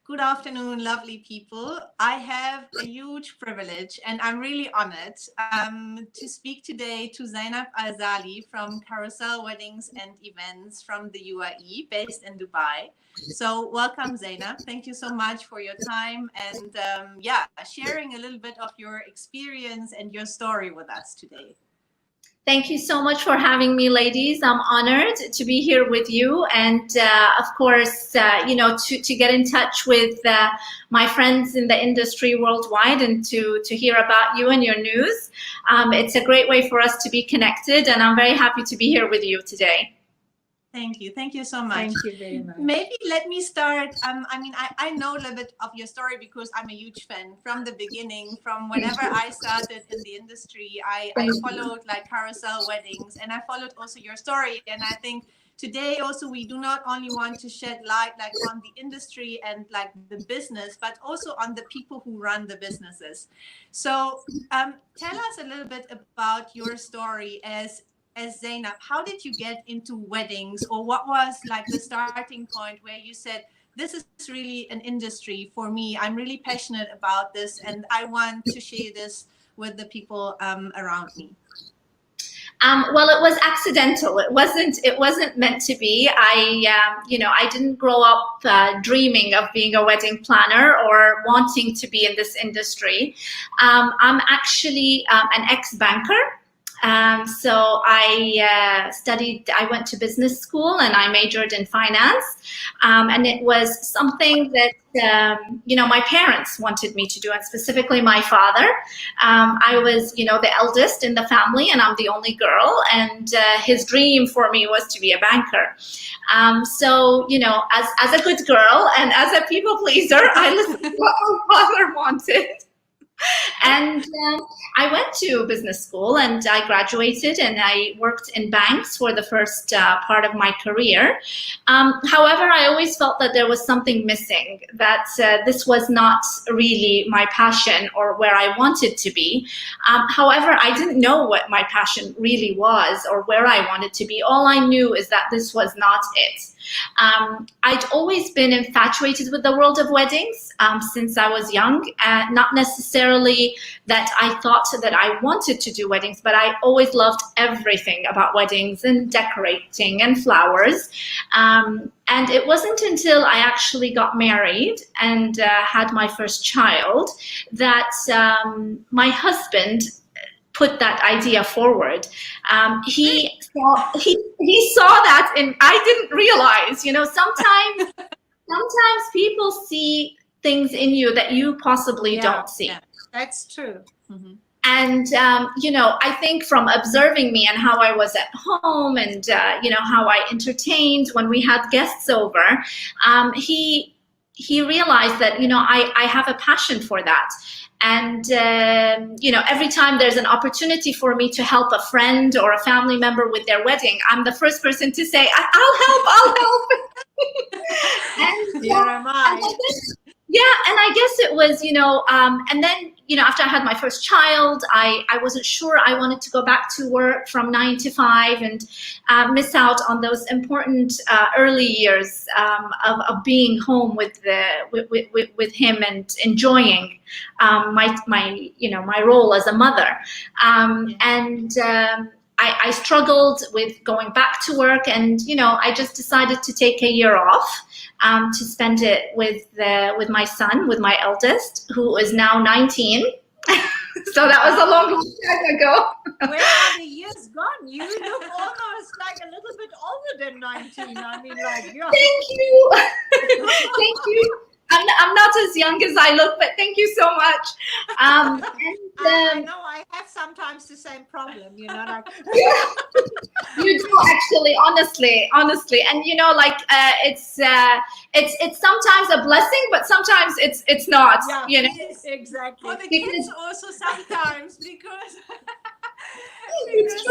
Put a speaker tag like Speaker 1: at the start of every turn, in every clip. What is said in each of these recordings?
Speaker 1: Good afternoon, lovely people. I have a huge privilege and I'm really honored to speak today to Zainab Alsalih from Carousel Weddings and Events from the UAE, based in Dubai. So, welcome, Zainab. Thank you so much for your time and sharing a little bit of your experience and your story with us today.
Speaker 2: Thank you so much for having me, ladies. I'm honored to be here with you. And of course, to get in touch with my friends in the industry worldwide and to hear about you and your news. It's a great way for us to be connected. And I'm very happy to be here with you today.
Speaker 1: Thank you. Thank you so much.
Speaker 3: Thank you very much.
Speaker 1: Maybe let me start. I know a little bit of your story because I'm a huge fan from the beginning. From whenever I started in the industry, I followed like Carousel Weddings, and I followed also your story. And I think today also we do not only want to shed light like on the industry and like the business, but also on the people who run the businesses. So tell us a little bit about your story as Zainab. How did you get into weddings, or what was like the starting point where you said, this is really an industry for me. I'm really passionate about this and I want to share this with the people around me.
Speaker 2: Well, it was accidental. It wasn't meant to be. I didn't grow up dreaming of being a wedding planner or wanting to be in this industry. I'm actually an ex-banker. So I went to business school and I majored in finance. And it was something that, my parents wanted me to do, and specifically my father. I was, the eldest in the family and I'm the only girl. And his dream for me was to be a banker. So, as a good girl and as a people pleaser, I listened to what my father wanted. And I went to business school and I graduated and I worked in banks for the first part of my career. However, I always felt that there was something missing, that this was not really my passion or where I wanted to be. However, I didn't know what my passion really was or where I wanted to be. All I knew is that this was not it. I'd always been infatuated with the world of weddings since I was young, not necessarily that I thought that I wanted to do weddings, but I always loved everything about weddings and decorating and flowers. And it wasn't until I actually got married and had my first child that my husband put that idea forward. He saw that, and I didn't realize. Sometimes people see things in you that you possibly don't see.
Speaker 3: Yeah, that's true. Mm-hmm.
Speaker 2: And I think from observing me and how I was at home, and how I entertained when we had guests over, he realized that I have a passion for that. And, every time there's an opportunity for me to help a friend or a family member with their wedding, I'm the first person to say, I'll help. And,
Speaker 3: here am I.
Speaker 2: And I guess it was, and then, after I had my first child, I wasn't sure I wanted to go back to work from 9 to 5 and miss out on those important early years of being home with him and enjoying my role as a mother. I struggled with going back to work, and I just decided to take a year off to spend it with my son, with my eldest, who is now 19. So that was a long time ago.
Speaker 3: Where are the years gone? You look almost like a little bit older than 19. I mean, like, yeah.
Speaker 2: Thank you. Thank you. I'm not as young as I look, but thank you so much.
Speaker 3: I know I have sometimes the same problem, like.
Speaker 2: You do, actually, honestly, and it's sometimes a blessing, but sometimes it's not.
Speaker 3: Yeah, yes, exactly.
Speaker 1: For the kids also sometimes because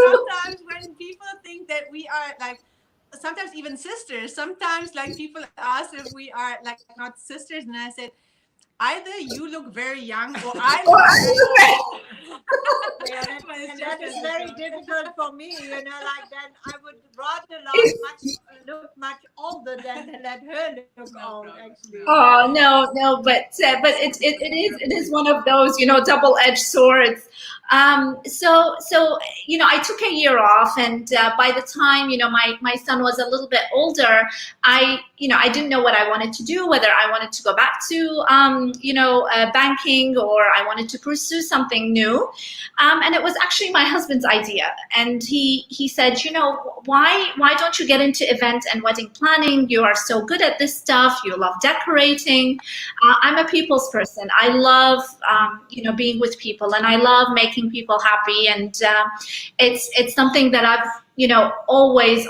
Speaker 1: sometimes when people think that we are like, sometimes even sisters, sometimes like people ask if we are like not sisters, and I said, either you look very young or I
Speaker 2: Or
Speaker 1: look
Speaker 2: I
Speaker 1: very
Speaker 2: look very-
Speaker 1: old.
Speaker 3: And that is very difficult for me, like then I would rather look much older than let her look old, actually.
Speaker 2: Oh no, but it is one of those, double-edged swords. So I took a year off, and by the time my son was a little bit older, I didn't know what I wanted to do, whether I wanted to go back to banking, or I wanted to pursue something new. And it was actually my husband's idea, and he said, why don't you get into event and wedding planning? You are so good at this stuff. You love decorating. I'm a people's person. I love being with people, and I love making people happy. And it's something that I've always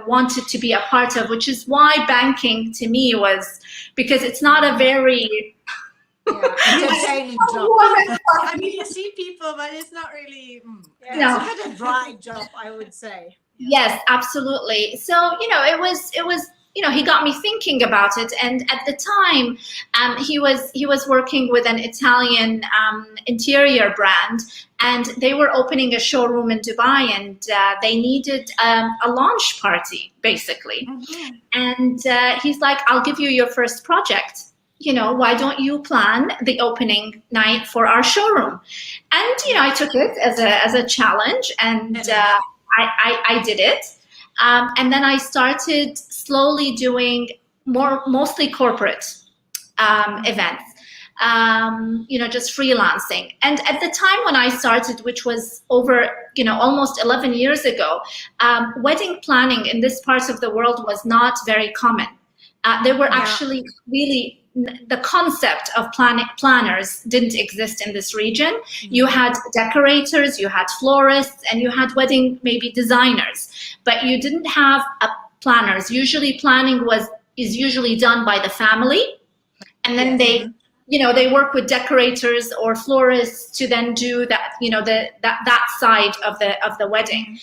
Speaker 2: wanted to be a part of, which is why banking to me was, because it's not a very
Speaker 3: entertaining job.
Speaker 1: I mean, you see people, but it's not really.
Speaker 2: No.
Speaker 3: It's a bit of a dry job, I would say.
Speaker 2: Yes, absolutely. So, it was, he got me thinking about it. And at the time, he was working with an Italian interior brand, and they were opening a showroom in Dubai, and they needed a launch party, basically.
Speaker 1: Mm-hmm.
Speaker 2: And he's like, I'll give you your first project. Why don't you plan the opening night for our showroom? And, I took it as a challenge, and I did it. And then I started slowly doing mostly corporate events, just freelancing. And at the time when I started, which was over, almost 11 years ago, wedding planning in this part of the world was not very common. There were actually really, the concept of planners didn't exist in this region. Mm-hmm. You had decorators, you had florists, and you had wedding maybe designers, but you didn't have planners. Usually planning is usually done by the family, and then they work with decorators or florists to then do that, that side of the wedding.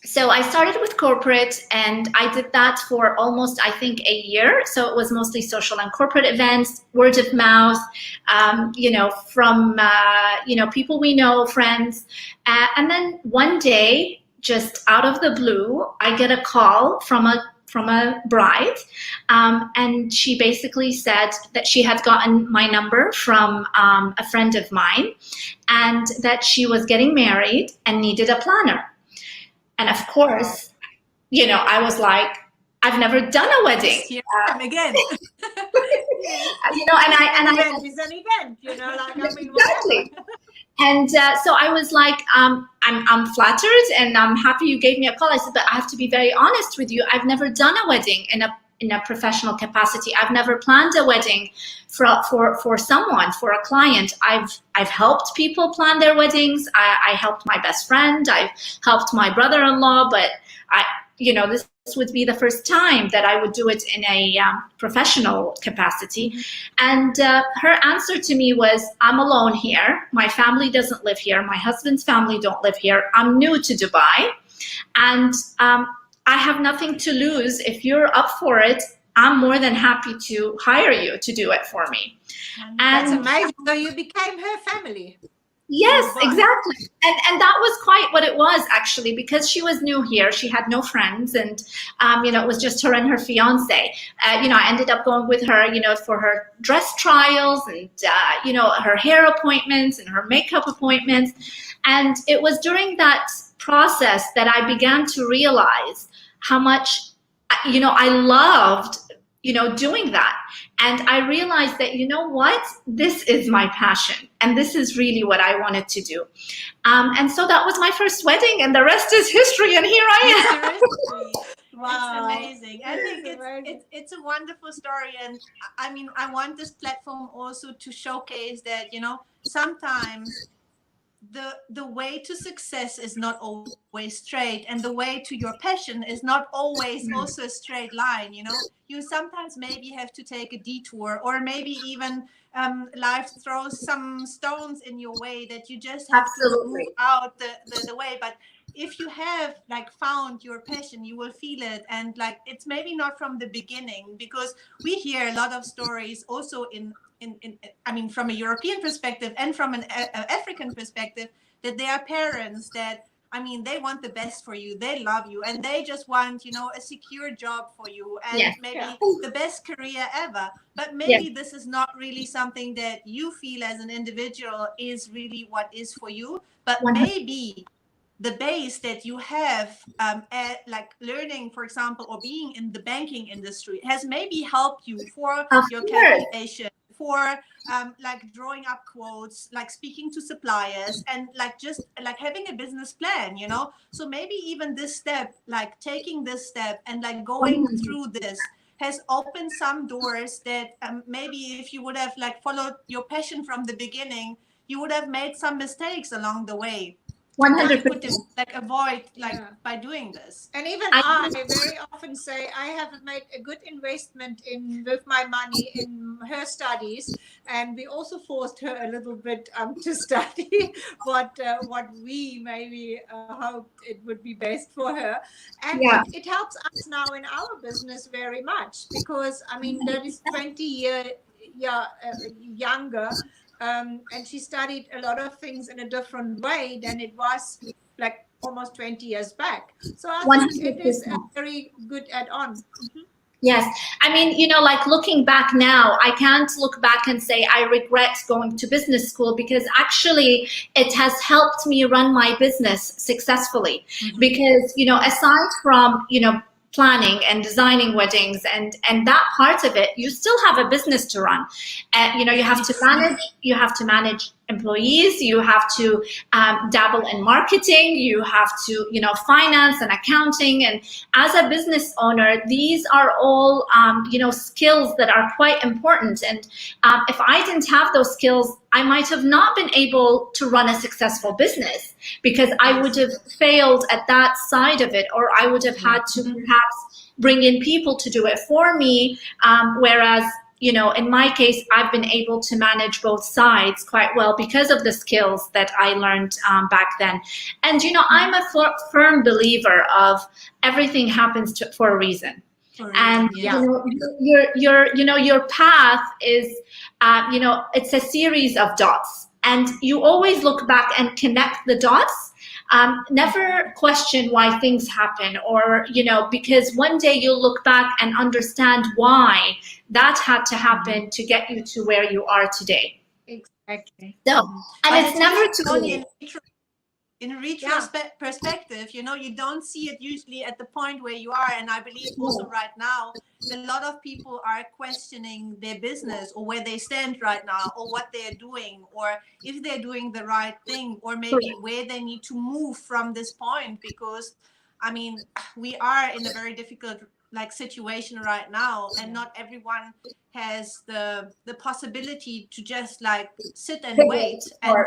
Speaker 2: So I started with corporate, and I did that for almost, I think, a year. So it was mostly social and corporate events, word of mouth, from people we know, friends. And then one day, just out of the blue, I get a call from a bride, and she basically said that she had gotten my number from a friend of mine, and that she was getting married and needed a planner. And of course, I was like, I've never done a wedding.
Speaker 1: Here again.
Speaker 3: An event is an event,
Speaker 2: exactly. And so I was like, I'm flattered, and I'm happy you gave me a call. I said, but I have to be very honest with you. I've never done a wedding in a professional capacity. I've never planned a wedding for someone, for a client. I've helped people plan their weddings. I helped my best friend. I've helped my brother-in-law, but this would be the first time that I would do it in a professional capacity. Mm-hmm. And her answer to me was, I'm alone here. My family doesn't live here. My husband's family don't live here. I'm new to Dubai, and I have nothing to lose. If you're up for it, I'm more than happy to hire you to do it for me.
Speaker 3: And that's amazing. So you became her family.
Speaker 2: Yes, exactly. And that was quite what it was, actually, because she was new here. She had no friends, and, it was just her and her fiance. I ended up going with her, for her dress trials and, her hair appointments and her makeup appointments. And it was during that process that I began to realize how much, I loved, doing that. And I realized that, this is my passion, and this is really what I wanted to do. And so that was my first wedding, and the rest is history. And here I
Speaker 1: am. Wow. It's amazing. I think it's a wonderful story. And I mean, I want this platform also to showcase that, sometimes the way to success is not always straight, and the way to your passion is not always also a straight line. You sometimes maybe have to take a detour, or maybe even life throws some stones in your way that you just have to move out the way. But if you have like found your passion, you will feel it. And like, it's maybe not from the beginning, because we hear a lot of stories also I mean, from a European perspective and from an African perspective, that there are parents that, I mean, they want the best for you, they love you, and they just want, you know, a secure job for you, and
Speaker 2: Yes.
Speaker 1: maybe
Speaker 3: Yeah.
Speaker 1: the best career ever. But maybe this is not really something that you feel as an individual is really what is for you. But
Speaker 2: 100%.
Speaker 1: maybe the base that you have at like learning, for example, or being in the banking industry has maybe helped you for your calculation, for like drawing up quotes, like speaking to suppliers, and like just like having a business plan, you know. So maybe even this step, like taking this step and like going through this, has opened some doors that maybe if you would have like followed your passion from the beginning, you would have made some mistakes along the way.
Speaker 2: 100%.
Speaker 1: You could like avoid like by doing this.
Speaker 3: And even I very often say I have made a good investment with my money in her studies, and we also forced her a little bit to study what we maybe hoped it would be best for her, and it helps us now in our business very much, because I mean that is 20 years younger. And she studied a lot of things in a different way than it was like almost 20 years back. So I think it is a very good add-on. Mm-hmm.
Speaker 2: Yes. I mean, you know, like looking back now, I can't look back and say I regret going to business school, because actually it has helped me run my business successfully. Mm-hmm. Because, you know, aside from, you know, planning and designing weddings and that part of it, you still have a business to run. And you know, you have to manage employees, you have to dabble in marketing, you have to, you know, finance and accounting. And as a business owner, these are all you know, skills that are quite important. And if I didn't have those skills, I might have not been able to run a successful business, because I would have failed at that side of it, or I would have had to perhaps bring in people to do it for me. Whereas, you know, in my case, I've been able to manage both sides quite well because of the skills that I learned back then. And, you know, I'm a firm believer of everything happens for a reason. And you know, your path is, you know, it's a series of dots, and you always look back and connect the dots. Never question why things happen, or, you know, because one day you'll look back and understand why that had to happen to get you to where you are today.
Speaker 3: Exactly.
Speaker 2: So, and it's never too late.
Speaker 1: In retrospect perspective, you know, you don't see it usually at the point where you are. And I believe also right now, a lot of people are questioning their business, or where they stand right now, or what they're doing, or if they're doing the right thing, or maybe where they need to move from this point. Because, I mean, we are in a very difficult like situation right now, and not everyone has the possibility to just like sit and wait. And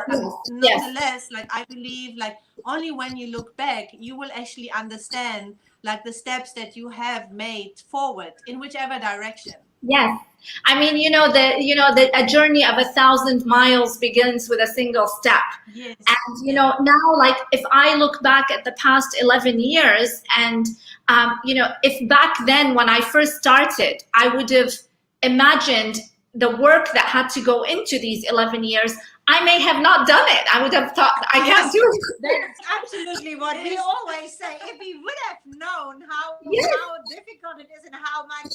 Speaker 1: nonetheless, like I believe like only when you look back, you will actually understand like the steps that you have made forward in whichever direction.
Speaker 2: Yes. I mean, you know, a journey of 1,000 miles begins with a single step.
Speaker 1: Yes.
Speaker 2: And, you know, now, like, if I look back at the past 11 years and, you know, if back then when I first started, I would have imagined the work that had to go into these 11 years, I may have not done it. I would have thought, I can't do it.
Speaker 3: That's absolutely what we always say. If we would have known how difficult it is and how much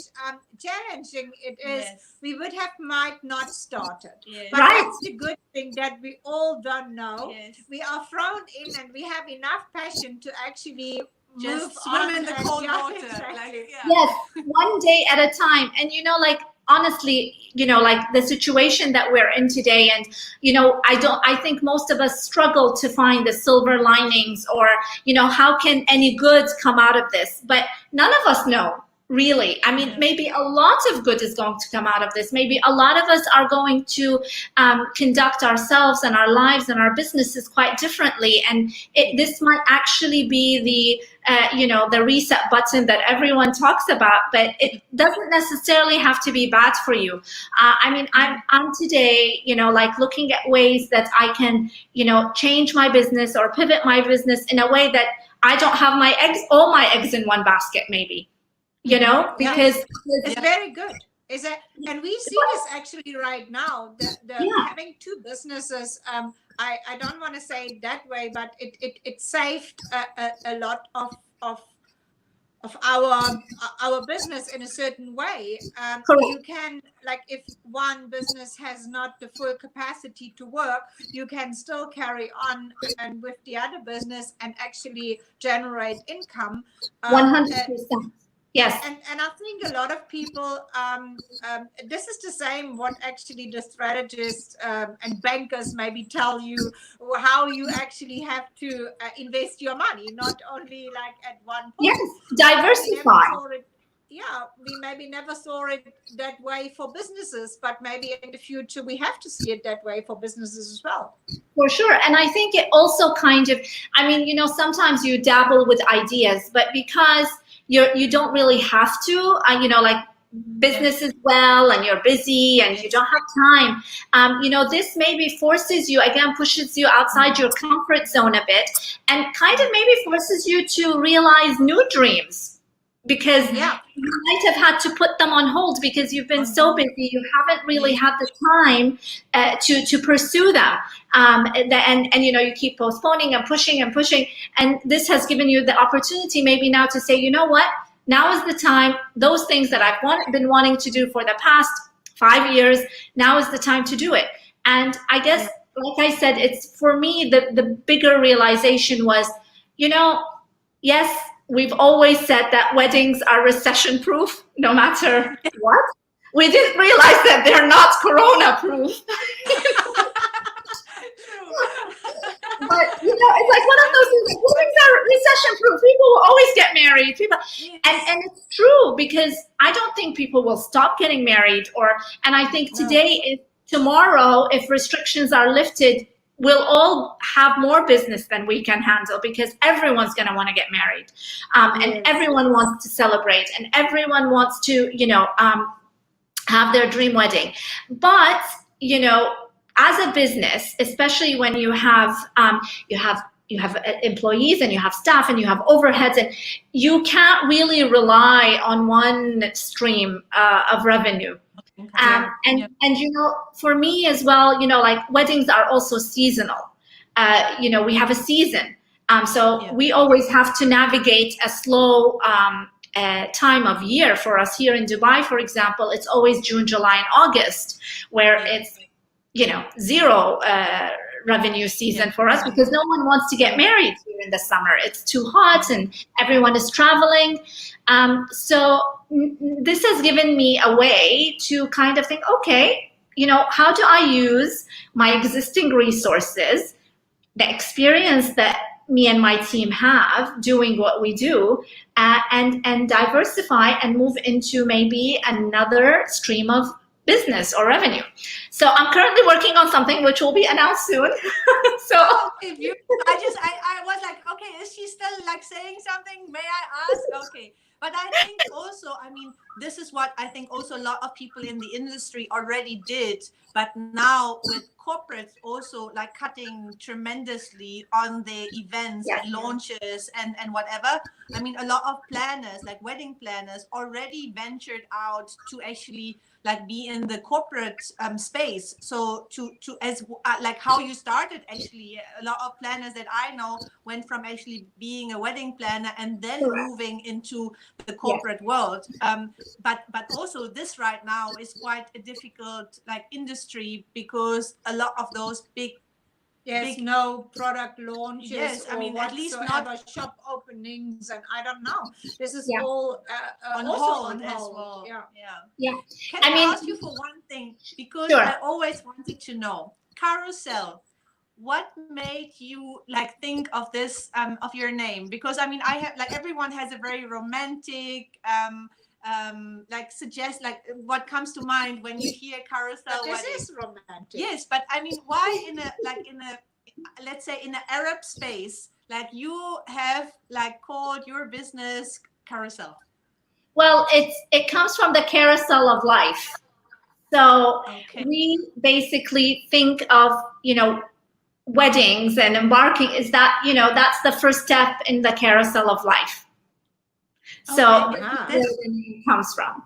Speaker 3: challenging it is, we would have might not started. But that's the good thing that we all don't know. We are thrown in, and we have enough passion to actually
Speaker 1: just swim in the cold water.
Speaker 3: Exactly.
Speaker 1: Like,
Speaker 2: yes, one day at a time. And, you know, like, honestly, you know, like the situation that we're in today, and, you know, I think most of us struggle to find the silver linings, or, you know, how can any good come out of this? But none of us know. Really. I mean, maybe a lot of good is going to come out of this. Maybe a lot of us are going to conduct ourselves and our lives and our businesses quite differently. And this might actually be the reset button that everyone talks about, but it doesn't necessarily have to be bad for you. I mean, I'm today, like looking at ways that I can, change my business or pivot my business in a way that I don't have all my eggs in one basket, maybe. Because
Speaker 3: it's very good. And we see this actually right now. Having two businesses. I don't want to say it that way, but it saved a lot of our business in a certain way. You can, like, if one business has not the full capacity to work, you can still carry on and with the other business and actually generate income.
Speaker 2: 100%. Yes.
Speaker 3: And I think a lot of people, this is the same what actually the strategists and bankers maybe tell you, how you actually have to invest your money, not only like at one point.
Speaker 2: Yes, diversify.
Speaker 3: We maybe never saw it that way for businesses, but maybe in the future we have to see it that way for businesses as well.
Speaker 2: For sure. And I think it also kind of, sometimes you dabble with ideas, but because you don't really have to, like business as well, and you're busy and you don't have time. This maybe forces you, again, pushes you outside your comfort zone a bit, and kind of maybe forces you to realize new dreams. Because you might have had to put them on hold because you've been so busy, you haven't really had the time to pursue them. And you keep postponing and pushing, and this has given you the opportunity maybe now to say, you know what, now is the time. Those things that I've been wanting to do for the past 5 years, now is the time to do it. And I guess, like I said, it's, for me, the bigger realization was, yes, we've always said that weddings are recession-proof, no matter what. We didn't realize that they're not corona-proof. But it's like one of those things. Like, weddings are recession-proof. People will always get married. And it's true, because I don't think people will stop getting married. And I think tomorrow, if restrictions are lifted, we'll all have more business than we can handle, because everyone's going to want to get married, and everyone wants to celebrate, and everyone wants to, have their dream wedding. But, as a business, especially when you have employees and you have staff and you have overheads, and you can't really rely on one stream of revenue. And for me as well, like weddings are also seasonal. We have a season. We always have to navigate a slow time of year. For us here in Dubai, for example, it's always June, July, and August, where it's, zero revenue season for us, because no one wants to get married here in the summer. It's too hot and everyone is traveling. So this has given me a way to kind of think, okay, how do I use my existing resources, the experience that me and my team have doing what we do, and diversify and move into maybe another stream of business or revenue. So I'm currently working on something which will be announced soon.
Speaker 1: I was like, okay, is she still like saying something? May I ask? Okay. But I think also, this is what I think also a lot of people in the industry already did, but now with corporates also like cutting tremendously on their events and launches and whatever. A lot of planners, like wedding planners, already ventured out to actually like be in the corporate space. So like how you started, actually, a lot of planners that I know went from actually being a wedding planner and then moving into the corporate world. But also this right now is quite a difficult like industry, because a lot of those big
Speaker 3: no product launches.
Speaker 1: Yes, at least not
Speaker 3: shop openings, and I don't know. This is all
Speaker 1: on
Speaker 3: also
Speaker 1: hold
Speaker 3: on
Speaker 1: as
Speaker 3: hold.
Speaker 1: well.
Speaker 2: Yeah.
Speaker 1: Can I ask you for one thing? Because I always wanted to know, Carousel, what made you like think of this of your name? Because I have, like, everyone has a very romantic like suggest, like what comes to mind when you hear carousel
Speaker 3: This
Speaker 1: wedding?
Speaker 3: is romantic.
Speaker 1: Yes, but I mean, why in a let's say in an Arab space, like you have like called your business Carousel?
Speaker 2: Well, it comes from the carousel of life. So we basically think of, weddings and embarking is that, that's the first step in the carousel of life. So that's where the name comes from.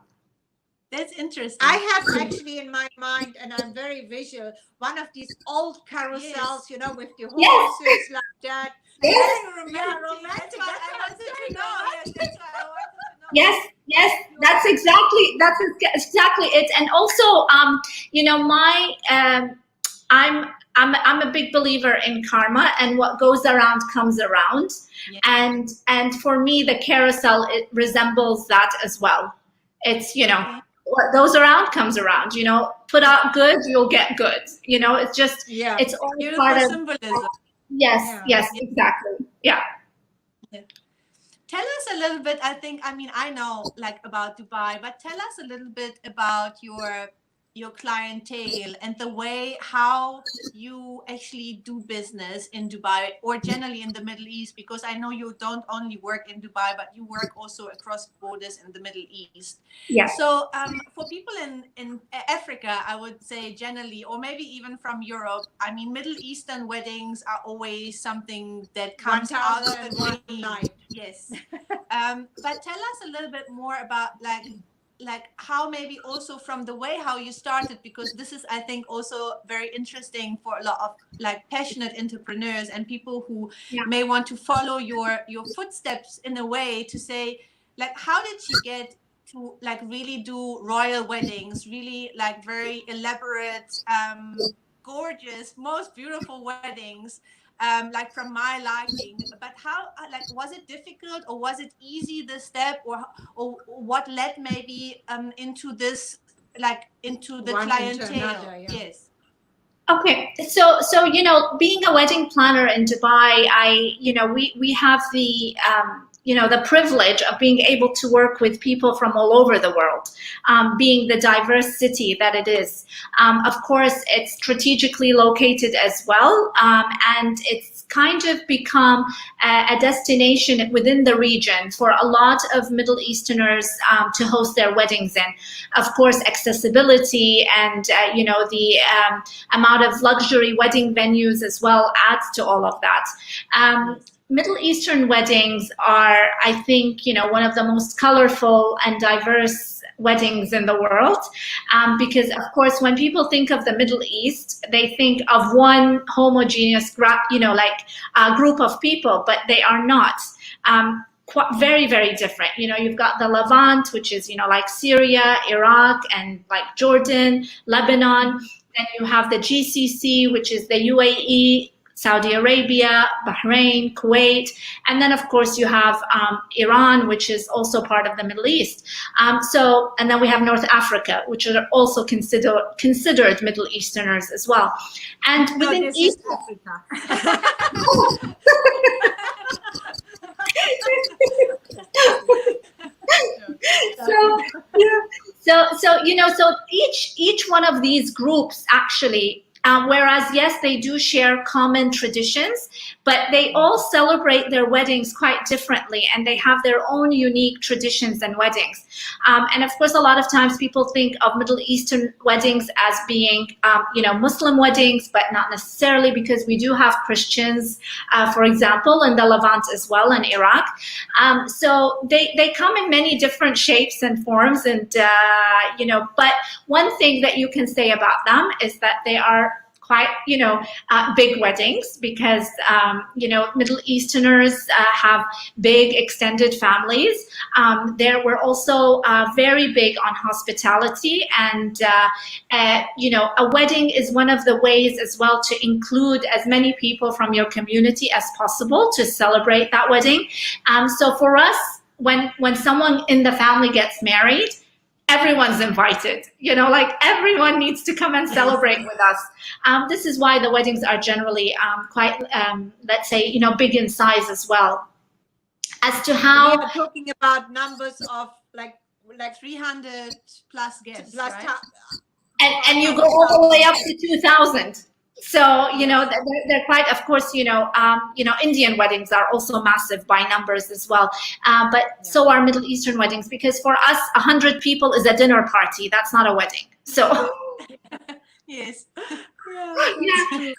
Speaker 1: That's interesting.
Speaker 3: I have actually in my mind, and I'm very visual, one of these old carousels, with the horses like that.
Speaker 2: Yes.
Speaker 3: Romantic.
Speaker 1: That's what I wanted to know. Yes, that's what I wanted to know.
Speaker 2: Yes, that's exactly it. And also, I'm a big believer in karma, and what goes around comes around. Yeah. And for me, the carousel, it resembles that as well. It's, what goes around comes around. Put out good, you'll get good. It's just, it's all
Speaker 1: beautiful
Speaker 2: part of
Speaker 1: symbolism.
Speaker 2: Yes, exactly. Yeah.
Speaker 1: Tell us a little bit, I know like about Dubai, but tell us a little bit about your clientele and the way how you actually do business in Dubai or generally in the Middle East, because I know you don't only work in Dubai, but you work also across borders in the Middle East.
Speaker 2: Yeah.
Speaker 1: So for people in Africa, I would say generally, or maybe even from Europe, I mean, Middle Eastern weddings are always something that comes out of the dream. Yes. But tell us a little bit more about like how maybe also from the way how you started, because this is, I think, also very interesting for a lot of like passionate entrepreneurs and people who may want to follow your footsteps in a way to say, like, how did you get to like really do royal weddings, really like very elaborate, gorgeous, most beautiful weddings, like from my liking. But how, like, was it difficult or was it easy, this step, or what led maybe into this, like into the clientele? Yes.
Speaker 2: Okay, so being a wedding planner in Dubai, we have the the privilege of being able to work with people from all over the world, being the diverse city that it is. Of course, it's strategically located as well, and it's kind of become a destination within the region for a lot of Middle Easterners to host their weddings in. Of course, accessibility and the amount of luxury wedding venues as well adds to all of that. Middle Eastern weddings are, I think, one of the most colorful and diverse weddings in the world, because of course when people think of the Middle East, they think of one homogeneous group of people, but they are not. Very, very different. You've got the Levant, which is like Syria, Iraq, and like Jordan, Lebanon. Then you have the GCC, which is the UAE, Saudi Arabia, Bahrain, Kuwait, and then of course you have Iran, which is also part of the Middle East. And then we have North Africa, which are also considered Middle Easterners as well. And within East Africa. So each one of these groups actually, whereas yes, they do share common traditions, but they all celebrate their weddings quite differently, and they have their own unique traditions and weddings. And of course, a lot of times people think of Middle Eastern weddings as being, Muslim weddings, but not necessarily, because we do have Christians, for example, in the Levant as well, in Iraq. So they come in many different shapes and forms, and but one thing that you can say about them is that they are quite, big weddings, because, Middle Easterners have big extended families. We're also very big on hospitality, and, a wedding is one of the ways as well to include as many people from your community as possible to celebrate that wedding. So for us, when someone in the family gets married, everyone's invited, everyone needs to come and celebrate with us. This is why the weddings are generally quite, let's say, big in size as well. As to how...
Speaker 3: We are talking about numbers of like like
Speaker 1: 300 plus guests,
Speaker 3: plus
Speaker 1: right?
Speaker 2: And you go all the way up to 2,000. So, you know, they're quite, of course, Indian weddings are also massive by numbers as well. But so are Middle Eastern weddings, because for us, 100 people is a dinner party. That's not a wedding. So
Speaker 1: Yes.
Speaker 2: yeah.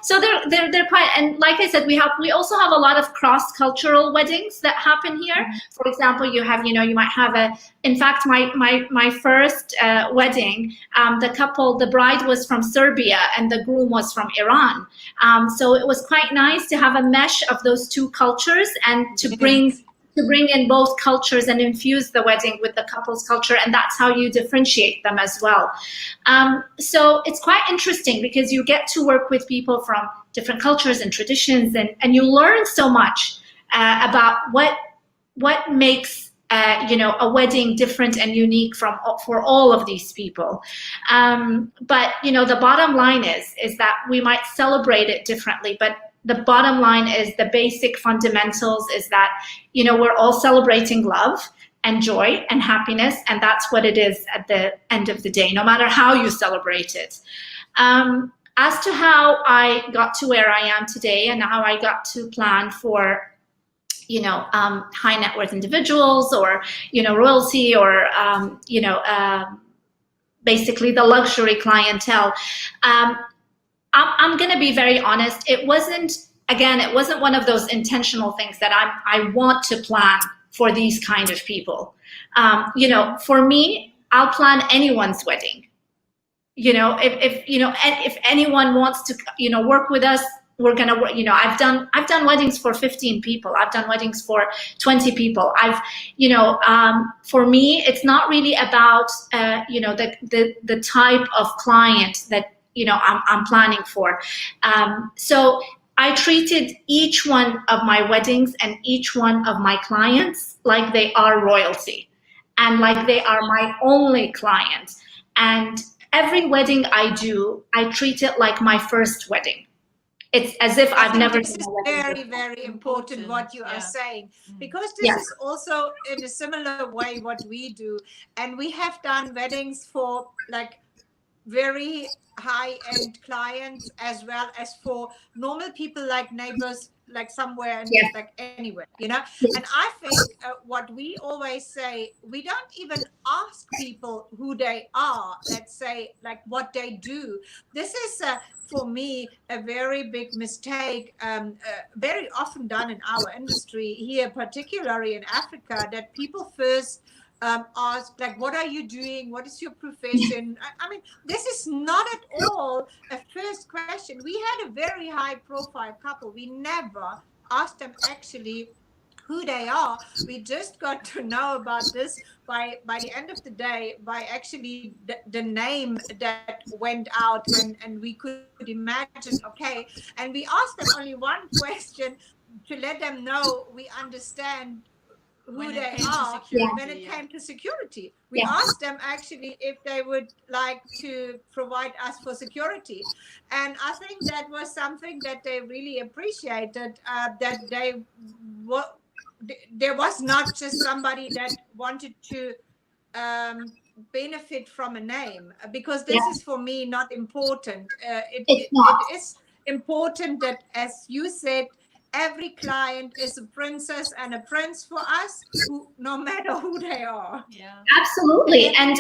Speaker 2: So they're quite, and like I said, we also have a lot of cross-cultural weddings that happen here. For example, you might have in fact, my first wedding, the bride was from Serbia and the groom was from Iran. So it was quite nice to have a mesh of those two cultures and to bring in both cultures and infuse the wedding with the couple's culture, and that's how you differentiate them as well. So it's quite interesting because you get to work with people from different cultures and traditions, and you learn so much about what makes a wedding different and unique for all of these people. But the bottom line is that we might celebrate it differently, but the bottom line is the basic fundamentals is that, we're all celebrating love and joy and happiness, and that's what it is at the end of the day, no matter how you celebrate it. As to how I got to where I am today and how I got to plan for, high net worth individuals or, royalty or, basically the luxury clientele, I'm going to be very honest. It wasn't one of those intentional things that I want to plan for these kind of people. For me, I'll plan anyone's wedding. If anyone wants to, work with us, we're going to work. I've done weddings for 15 people. I've done weddings for 20 people. For me, it's not really about, the type of client that, I'm planning for. So I treated each one of my weddings and each one of my clients like they are royalty and like they are my only client. And every wedding I do, I treat it like my first wedding. It's as if I've never.
Speaker 3: This is very, very important what you are saying, because this is also in a similar way what we do. And we have done weddings for like very high-end clients as well as for normal people like neighbors, like somewhere and like anywhere, And I think what we always say, we don't even ask people who they are, let's say, like what they do. This is for me a very big mistake, very often done in our industry here, particularly in Africa, that people first ask, like, what are you doing? What is your profession? I mean, this is not at all a first question. We had a very high profile couple. We never asked them actually who they are. We just got to know about this by the end of the day, by actually the name that went out, and we could imagine, okay. And we asked them only one question to let them know we understand who they are when it came to security. We asked them actually if they would like to provide us for security. And I think that was something that they really appreciated, that there was not just somebody that wanted to benefit from a name, because this is for me not important. It is important that, as you said, every client is a princess and a prince for us, no matter who they are.
Speaker 1: Yeah,
Speaker 2: absolutely. And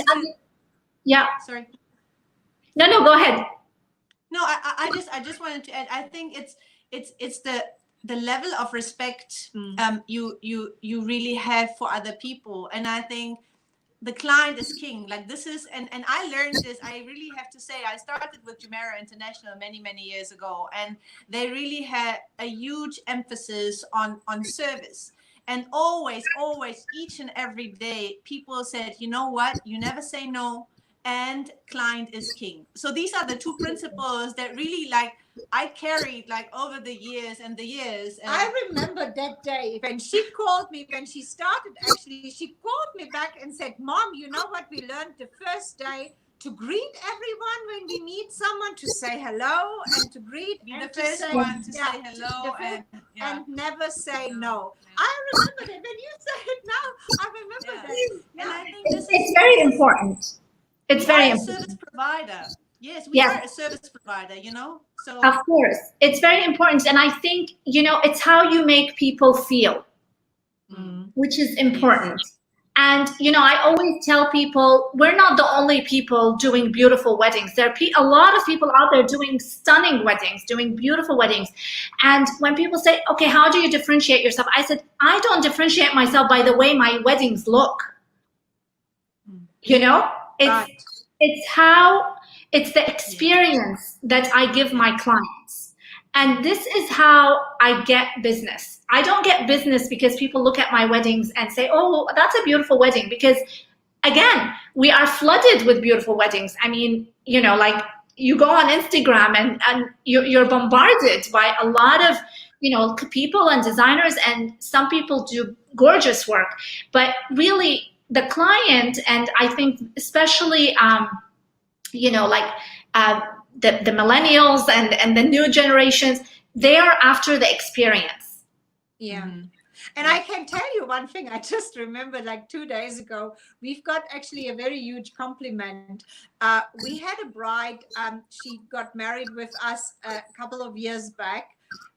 Speaker 1: sorry.
Speaker 2: No, go ahead.
Speaker 1: No, I just wanted to add. I think it's the level of respect you really have for other people, and I think the client is king. Like this is, and I learned this. I really have to say, I started with Jumeirah International many years ago, and they really had a huge emphasis on service. And always, each and every day, people said, you know what, you never say no, and client is king. So these are the two principles that really, like, I carried like over the years and the years. And
Speaker 3: I remember that day when she called me, when she started, actually, she called me back and said, Mom, you know what we learned the first day? To greet everyone when we meet someone, to say hello and to greet.
Speaker 1: Be the first one to say hello
Speaker 3: and never say no. I remember that when you said it now. I remember that.
Speaker 1: And I
Speaker 2: important. It's very
Speaker 1: a
Speaker 2: important.
Speaker 1: service provider. Yes, we
Speaker 2: Yes.
Speaker 1: are a service provider, you know. So
Speaker 2: Of course, it's very important. And I think, you know, it's how you make people feel, which is important. And, you know, I always tell people, we're not the only people doing beautiful weddings. There are a lot of people out there doing stunning weddings, doing beautiful weddings. And when people say, okay, how do you differentiate yourself? I said, I don't differentiate myself by the way my weddings look. You know, it's the experience that I give my clients. And this is how I get business. I don't get business because people look at my weddings and say, oh, that's a beautiful wedding. Because again, we are flooded with beautiful weddings. I mean, you know, like you go on Instagram and you're bombarded by a lot of, you know, people and designers, and some people do gorgeous work. But really, the client, and I think especially, you know, like the millennials and the new generations, they are after the experience.
Speaker 3: Yeah. And I can tell you one thing. I just remember, like 2 days ago, we've got actually a very huge compliment. We had a bride. She got married with us a couple of years back,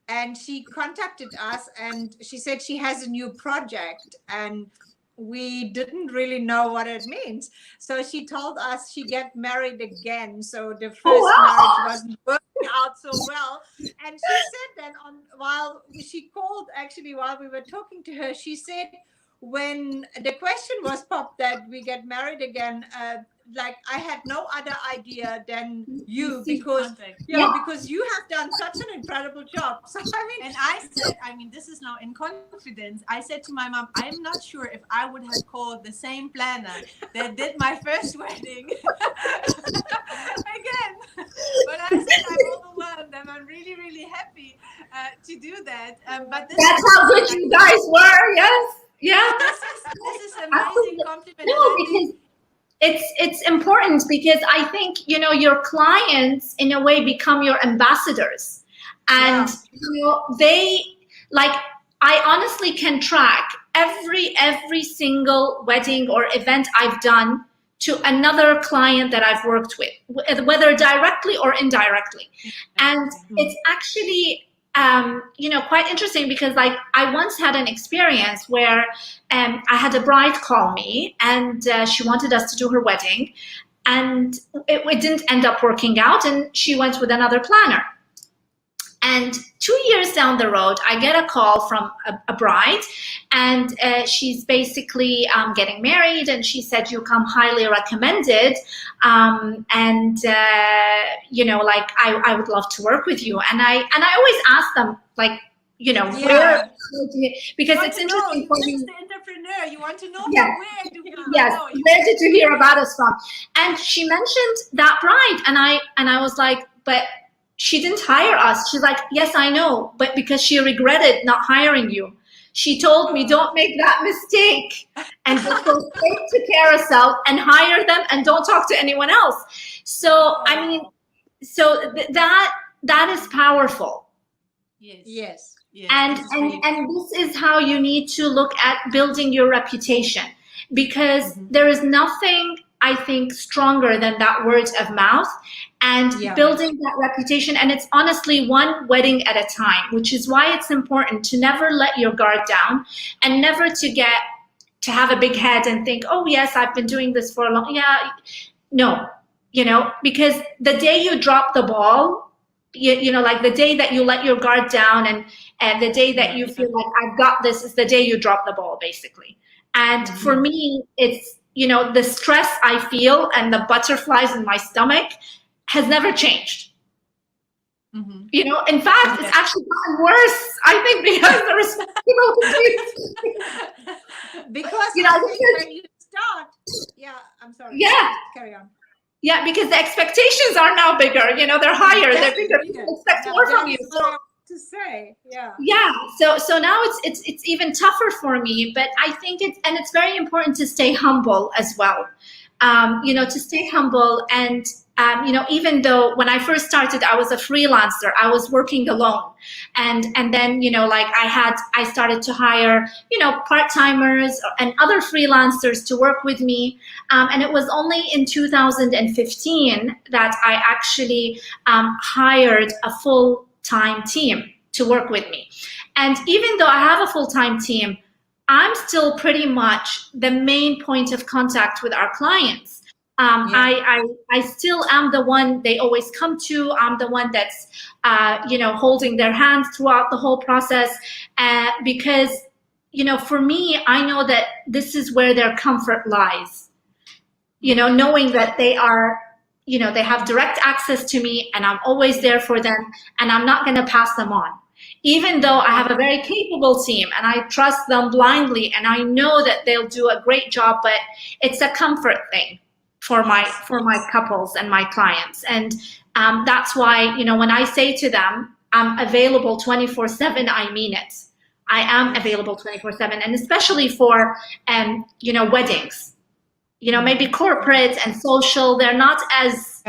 Speaker 3: and she contacted us and she said she has a new project, and we didn't really know what it means. So she told us she get married again. So the first marriage wasn't working out so well. And she said then, while she called, actually, while we were talking to her, she said, when the question was popped that we get married again, like I had no other idea than you, because because you have done such an incredible job. So I mean,
Speaker 1: and I said, I mean, this is now in confidence. I said to my mom, I'm not sure if I would have called the same planner that did my first wedding again. But I said I'm overwhelmed and I'm really, really happy to do that. But
Speaker 2: that's how good you guys were. Yes. Yeah.
Speaker 1: This is amazing compliment.
Speaker 2: No, because it's important, because I think, you know, your clients in a way become your ambassadors, and you know, they, like, I honestly can track every single wedding or event I've done to another client that I've worked with, whether directly or indirectly. And it's actually you know, quite interesting, because like I once had an experience where I had a bride call me, and she wanted us to do her wedding, and it didn't end up working out, and she went with another planner. And 2 years down the road, I get a call from a bride, and she's basically getting married, and she said, you come highly recommended, and you know, like I would love to work with you. And I always ask them, like, you know, where, because it's interesting for you.
Speaker 1: The entrepreneur, you want to know where do we know?
Speaker 2: Where did you hear about us from? And she mentioned that bride, and I was like, but she didn't hire us. She's like, yes, I know, but because she regretted not hiring you. She told me, don't make that mistake, and just go straight to Carousel and hire them, and don't talk to anyone else. So, I mean, so that is powerful.
Speaker 1: Yes.
Speaker 2: And this is how you need to look at building your reputation, because there is nothing, I think, stronger than that word of mouth and building that reputation. And it's honestly one wedding at a time, which is why it's important to never let your guard down, and never to have a big head and think, oh yes, I've been doing this for a long, no, you know, because the day you drop the ball, you know, like the day that you let your guard down, and the day that you feel like I've got this, is the day you drop the ball, basically. And for me, it's, you know, the stress I feel and the butterflies in my stomach has never changed. You know, in fact, it's actually gotten worse, I think, because the responsibility.
Speaker 3: Because,
Speaker 2: you know,
Speaker 3: when you start, I'm sorry. Carry on.
Speaker 2: Yeah, because the expectations are now bigger. You know, they're higher. They're bigger. People expect more from you. So,
Speaker 3: to say,
Speaker 2: so now it's even tougher for me. But I think it's very important to stay humble as well. to stay humble. And, even though when I first started, I was a freelancer, I was working alone. And then, like I started to hire, part-timers and other freelancers to work with me. And it was only in 2015 that I actually hired a full-time team to work with me. And even though I have a full-time team, I'm still pretty much the main point of contact with our clients. I still am the one they always come to. I'm the one that's, holding their hands throughout the whole process, because, for me, I know that this is where their comfort lies. Knowing that they are, they have direct access to me, and I'm always there for them, and I'm not going to pass them on. Even though I have a very capable team and I trust them blindly and I know that they'll do a great job, but it's a comfort thing for my couples and my clients. And that's why, when I say to them, I'm available 24/7, I mean it. I am available 24/7, and especially for, weddings. Maybe corporate and social, they're not as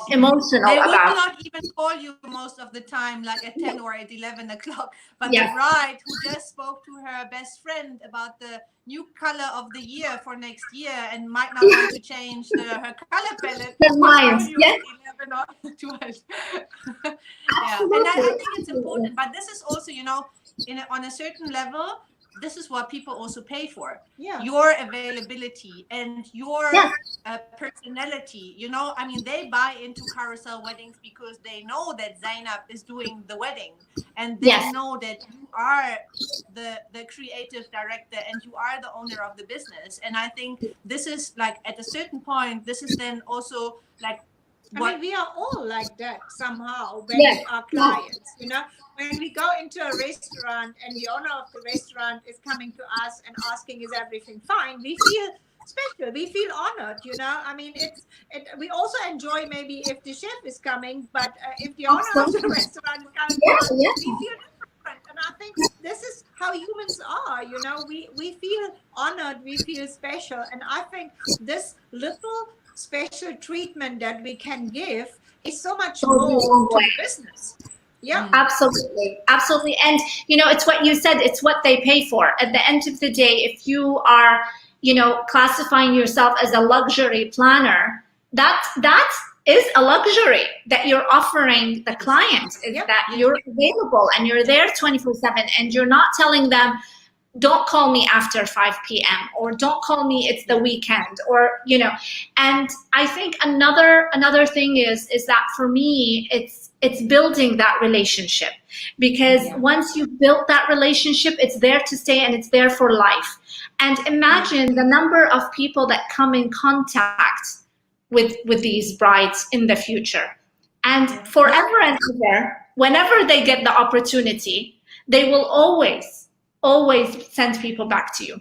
Speaker 2: emotional
Speaker 1: they
Speaker 2: about.
Speaker 1: will not even call you most of the time, like at 10 or at 11 o'clock. But the bride who just spoke to her best friend about the new color of the year for next year and might not want to change her color palette, will call you at 11 or 12. And I think it's important. But this is also, on a certain level, this is what people also pay for. Your availability and your personality. They buy into Carousel Weddings because they know that Zainab is doing the wedding, and they know that you are the creative director and you are the owner of the business. And I think this is like, at a certain point, this is then also like,
Speaker 3: we are all like that somehow when we are clients, when we go into a restaurant and the owner of the restaurant is coming to us and asking, is everything fine? We feel special. We feel honored, we also enjoy maybe if the chef is coming, but if the owner of the restaurant is coming to us, we feel different. And I think this is how humans are, we feel honored, we feel special. And I think this little special treatment that we can give is so much more to business.
Speaker 2: Absolutely. And it's what you said, it's what they pay for. At the end of the day, if you are classifying yourself as a luxury planner, that is a luxury that you're offering the client, is that you're available and you're there 24/7, and you're not telling them, don't call me after 5 p.m. or don't call me, it's the weekend, or and I think another thing is that for me, it's building that relationship, because once you've built that relationship, it's there to stay and it's there for life. And imagine the number of people that come in contact with these brides in the future, and forever and ever, whenever they get the opportunity, they will always send people back to you.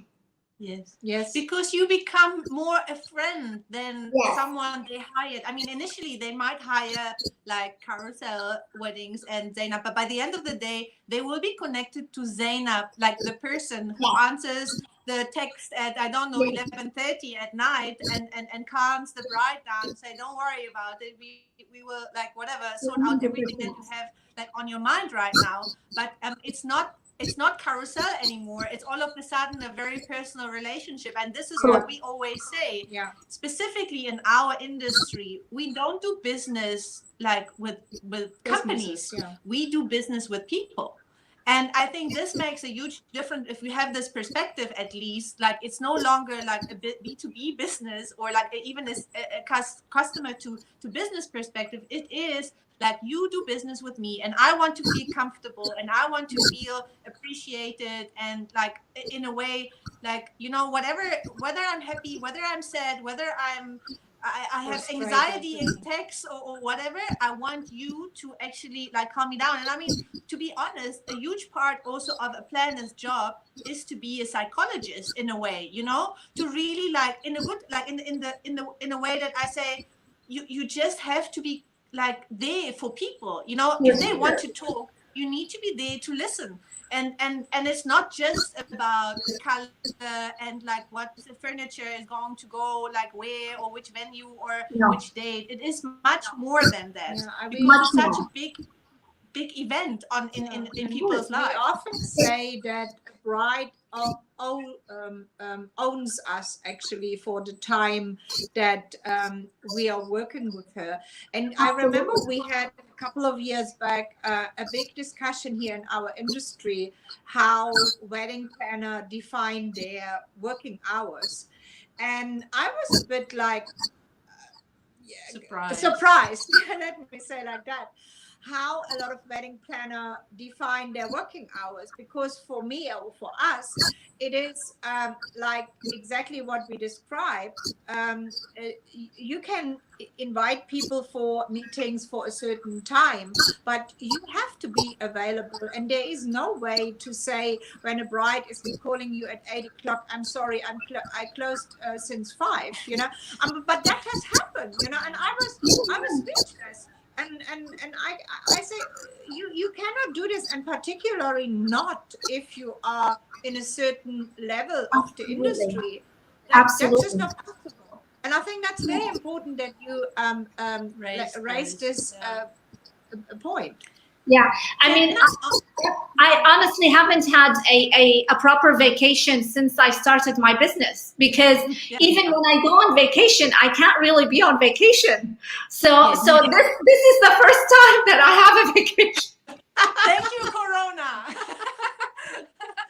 Speaker 1: Yes. Because you become more a friend than someone they hired. Initially they might hire like Carousel Weddings and Zainab, but by the end of the day, they will be connected to Zainab, like the person who answers the text at, 11:30 at night and calms the bride down and say, don't worry about it. We will sort out everything that you have like on your mind right now. But it's not Carousel anymore. It's all of a sudden a very personal relationship. And this is what we always say. Specifically in our industry, we don't do business like with companies. We do business with people. And I think this makes a huge difference if we have this perspective, at least. Like, it's no longer like a B2B business or like even a customer to business perspective. It is like, you do business with me and I want to feel comfortable and I want to feel appreciated, and like in a way, like, whether I'm happy, whether I'm sad, whether I have anxiety in text or whatever, I want you to actually like calm me down. And to be honest, a huge part also of a planner's job is to be a psychologist in a way, to really like in a good, like in a way that I say, you just have to be like there for people, if they want to talk, you need to be there to listen. And it's not just about color and like what the furniture is going to go like where or which venue or
Speaker 2: No.
Speaker 1: which date. It is much more than that,
Speaker 3: Yeah, I mean,
Speaker 1: because
Speaker 2: Much
Speaker 1: it's such
Speaker 2: more.
Speaker 1: a big event on in
Speaker 3: we
Speaker 1: people's lives.
Speaker 3: often say that a bride owns us actually for the time that we are working with her. And I remember we had a couple of years back a big discussion here in our industry how wedding planner define their working hours. And I was a bit like surprised. Let me say like that, how a lot of wedding planner define their working hours, because for me or for us it is like exactly what we described. You can invite people for meetings for a certain time, but you have to be available, and there is no way to say when a bride is calling you at 8 o'clock, I'm sorry, I closed since 5, you know. But that has happened, you know, and I was speechless. And I say you cannot do this, and particularly not if you are in a certain level of the industry. That's just not possible. And I think that's very important that you raise this point.
Speaker 2: Yeah, I mean, I honestly haven't had a proper vacation since I started my business, because even when I go on vacation, I can't really be on vacation. So this is the first time that I have a vacation.
Speaker 1: Thank you, Corona.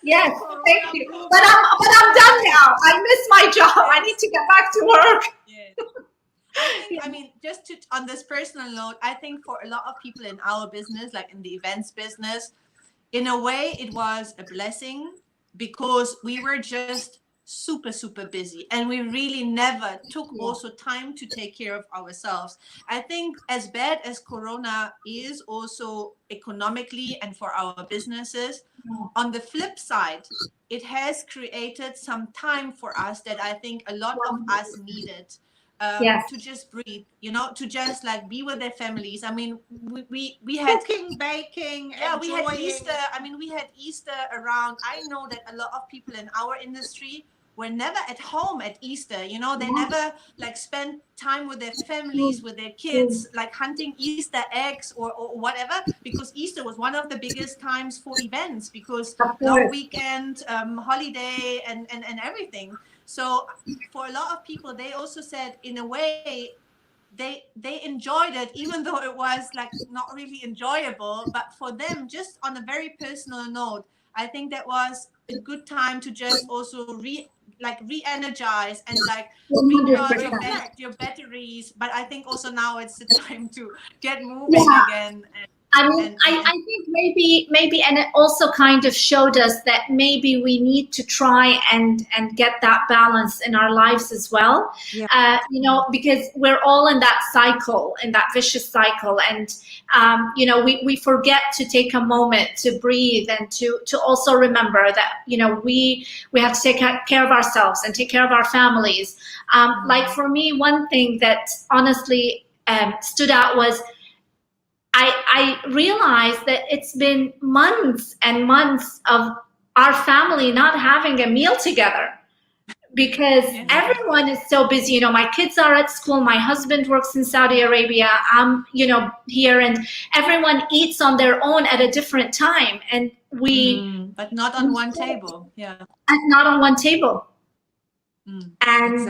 Speaker 2: Yes, thank you. But I'm done now. I miss my job. I need to get back to work.
Speaker 1: Yes. I mean, just to on this personal note, I think for a lot of people in our business, like in the events business, in a way it was a blessing, because we were just super busy, and we really never took also time to take care of ourselves. I think as bad as Corona is also economically and for our businesses, on the flip side, it has created some time for us that I think a lot of us needed. To just breathe, you know, to just like be with their families. I mean, we had
Speaker 3: cooking, baking,
Speaker 1: we had Easter. I mean, we had Easter around. I know that a lot of people in our industry were never at home at Easter. You know, they never like spent time with their families, with their kids, like hunting Easter eggs or whatever, because Easter was one of the biggest times for events, because long weekend, holiday, and everything. So for a lot of people, they also said in a way they enjoyed it, even though it was like not really enjoyable. But for them, just on a very personal note, I think that was a good time to just also re-energize and like recharge your batteries. But I think also now it's the time to get moving again.
Speaker 2: I mean, I think maybe, and it also kind of showed us that maybe we need to try and get that balance in our lives as well. You know, because we're all in that cycle, in that vicious cycle, and you know, we forget to take a moment to breathe and to also remember that, you know, we have to take care of ourselves and take care of our families. Like for me, one thing that honestly stood out was, I realized that it's been months and months of our family not having a meal together, because everyone is so busy. You know, my kids are at school, my husband works in Saudi Arabia, I'm, you know, here, and everyone eats on their own at a different time, and
Speaker 1: but not on one table.
Speaker 2: And not on one table. And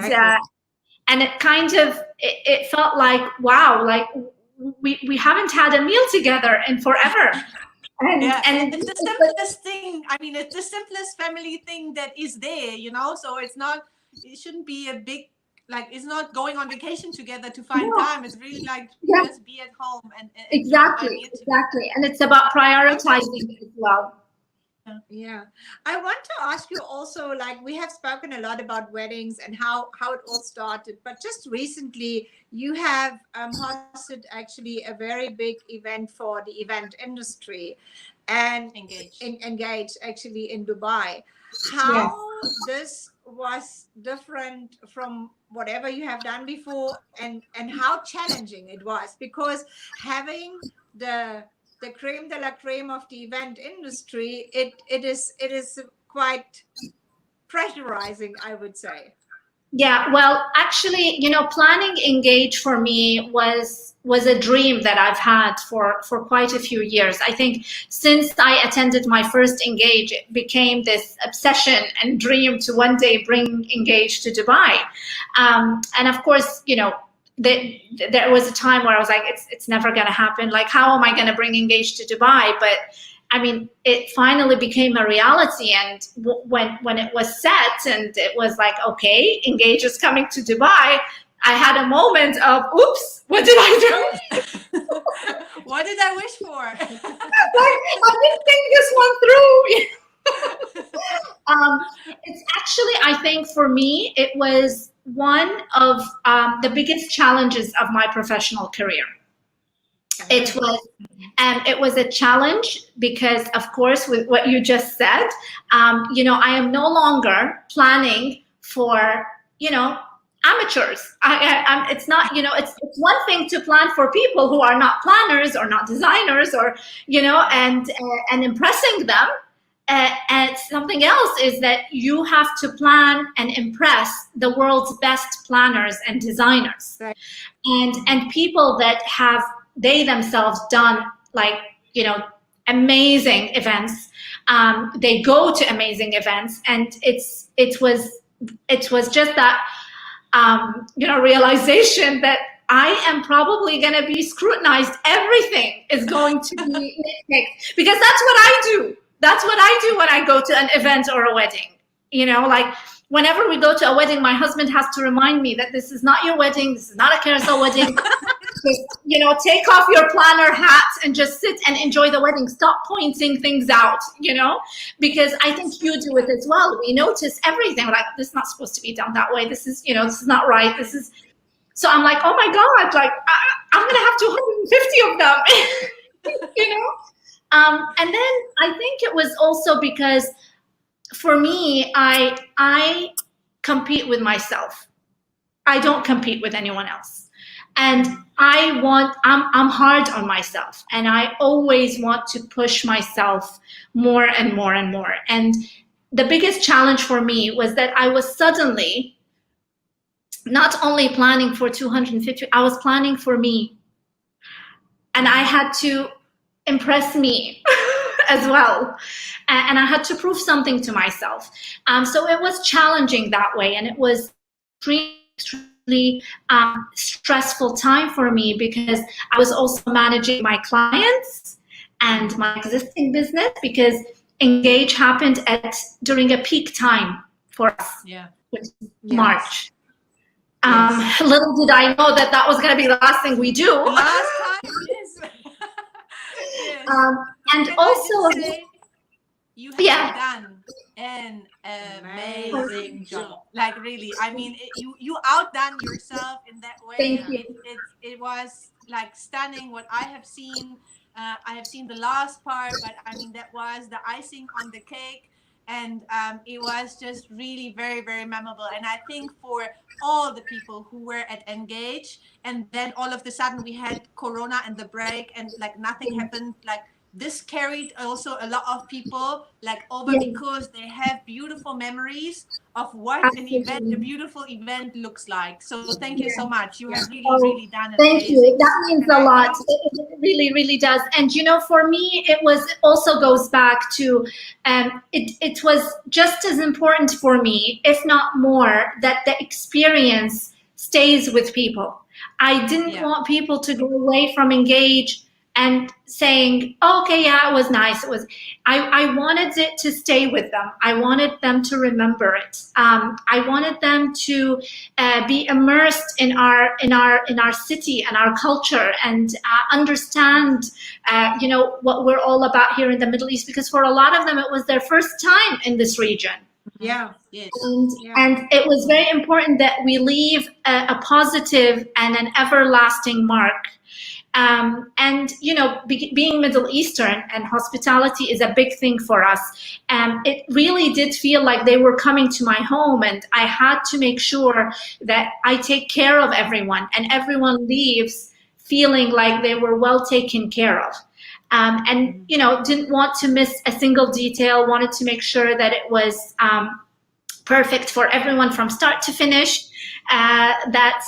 Speaker 2: and it kind of it felt like, wow, like we haven't had a meal together in forever. And
Speaker 1: it's the simplest thing. I mean, it's the simplest family thing that is there, you know. So it shouldn't be a big, like, it's not going on vacation together to find time. It's really like just be at home and
Speaker 2: exactly. And it's about prioritizing as well.
Speaker 3: Yeah, I want to ask you also, like, we have spoken a lot about weddings and how it all started, but just recently you have hosted actually a very big event for the event industry, and engaged actually in Dubai. How this was different from whatever you have done before, and how challenging it was, because having the the creme de la creme of the event industry, it is quite pressurizing, I would say.
Speaker 2: Yeah, well, actually, planning Engage for me was a dream that I've had for quite a few years. I think since I attended my first Engage, it became this obsession and dream to one day bring Engage to Dubai. And of course, there was a time where I was like, it's never going to happen. Like, how am I going to bring Engage to Dubai? But I mean, it finally became a reality. And when it was set and it was like, okay, Engage is coming to Dubai, I had a moment of, oops, what did I do?
Speaker 1: What did I wish for?
Speaker 2: Like, I didn't think this one through. It's actually, I think for me, it was one of the biggest challenges of my professional career. It was a challenge because, of course, with what you just said, I am no longer planning for, amateurs. It's not, it's one thing to plan for people who are not planners or not designers or, and impressing them. And something else is that you have to plan and impress the world's best planners and designers,
Speaker 3: right.
Speaker 2: and people that have they themselves done amazing events. They go to amazing events, and it was just that realization that I am probably going to be scrutinized. Everything is going to be nitpicked because that's what I do. That's what I do when I go to an event or a wedding. Like whenever we go to a wedding, my husband has to remind me that this is not your wedding. This is not a carousel wedding. Just, take off your planner hat and just sit and enjoy the wedding. Stop pointing things out, because I think you do it as well. We notice everything. Like, this is not supposed to be done that way. This is, this is not right. This is. So I'm like, oh my God, like I'm going to have 250 of them, And then I think it was also because for me, I compete with myself. I don't compete with anyone else. And I'm hard on myself, and I always want to push myself more and more and more. And the biggest challenge for me was that I was suddenly not only planning for 250, I was planning for me. And I had to impress me as well. And I had to prove something to myself. So it was challenging that way. And it was extremely stressful time for me because I was also managing my clients and my existing business, because Engage happened during a peak time for us, which is March. Little did I know that was going to be the last thing we do.
Speaker 1: The last time, yes. Yes.
Speaker 2: And
Speaker 1: Can
Speaker 2: also,
Speaker 1: you have done an amazing job. Like, really, I mean, you outdone yourself in that way.
Speaker 2: Thank you.
Speaker 1: It was like stunning what I have seen. I have seen the last part, but I mean, that was the icing on the cake. And it was just really very, very memorable. And I think for all the people who were at Engage, and then all of a sudden we had Corona and the break, and like nothing happened, like this carried also a lot of people like over, because they have beautiful memories of what a beautiful event looks like. So thank you so much. You have really, really done it.
Speaker 2: Thank you. That means a lot. It really, really does. And for me, it also goes back to it was just as important for me, if not more, that the experience stays with people. I didn't want people to go away from Engage and saying, oh, okay, yeah, it was nice. I wanted it to stay with them. I wanted them to remember it. I wanted them to be immersed in our city and our culture, and understand, what we're all about here in the Middle East, because for a lot of them, it was their first time in this region.
Speaker 3: Yeah.
Speaker 1: Yes.
Speaker 2: And it was very important that we leave a positive and an everlasting mark. Being Middle Eastern and hospitality is a big thing for us. It really did feel like they were coming to my home, and I had to make sure that I take care of everyone, and everyone leaves feeling like they were well taken care of. and didn't want to miss a single detail. Wanted to make sure that it was perfect for everyone from start to finish. That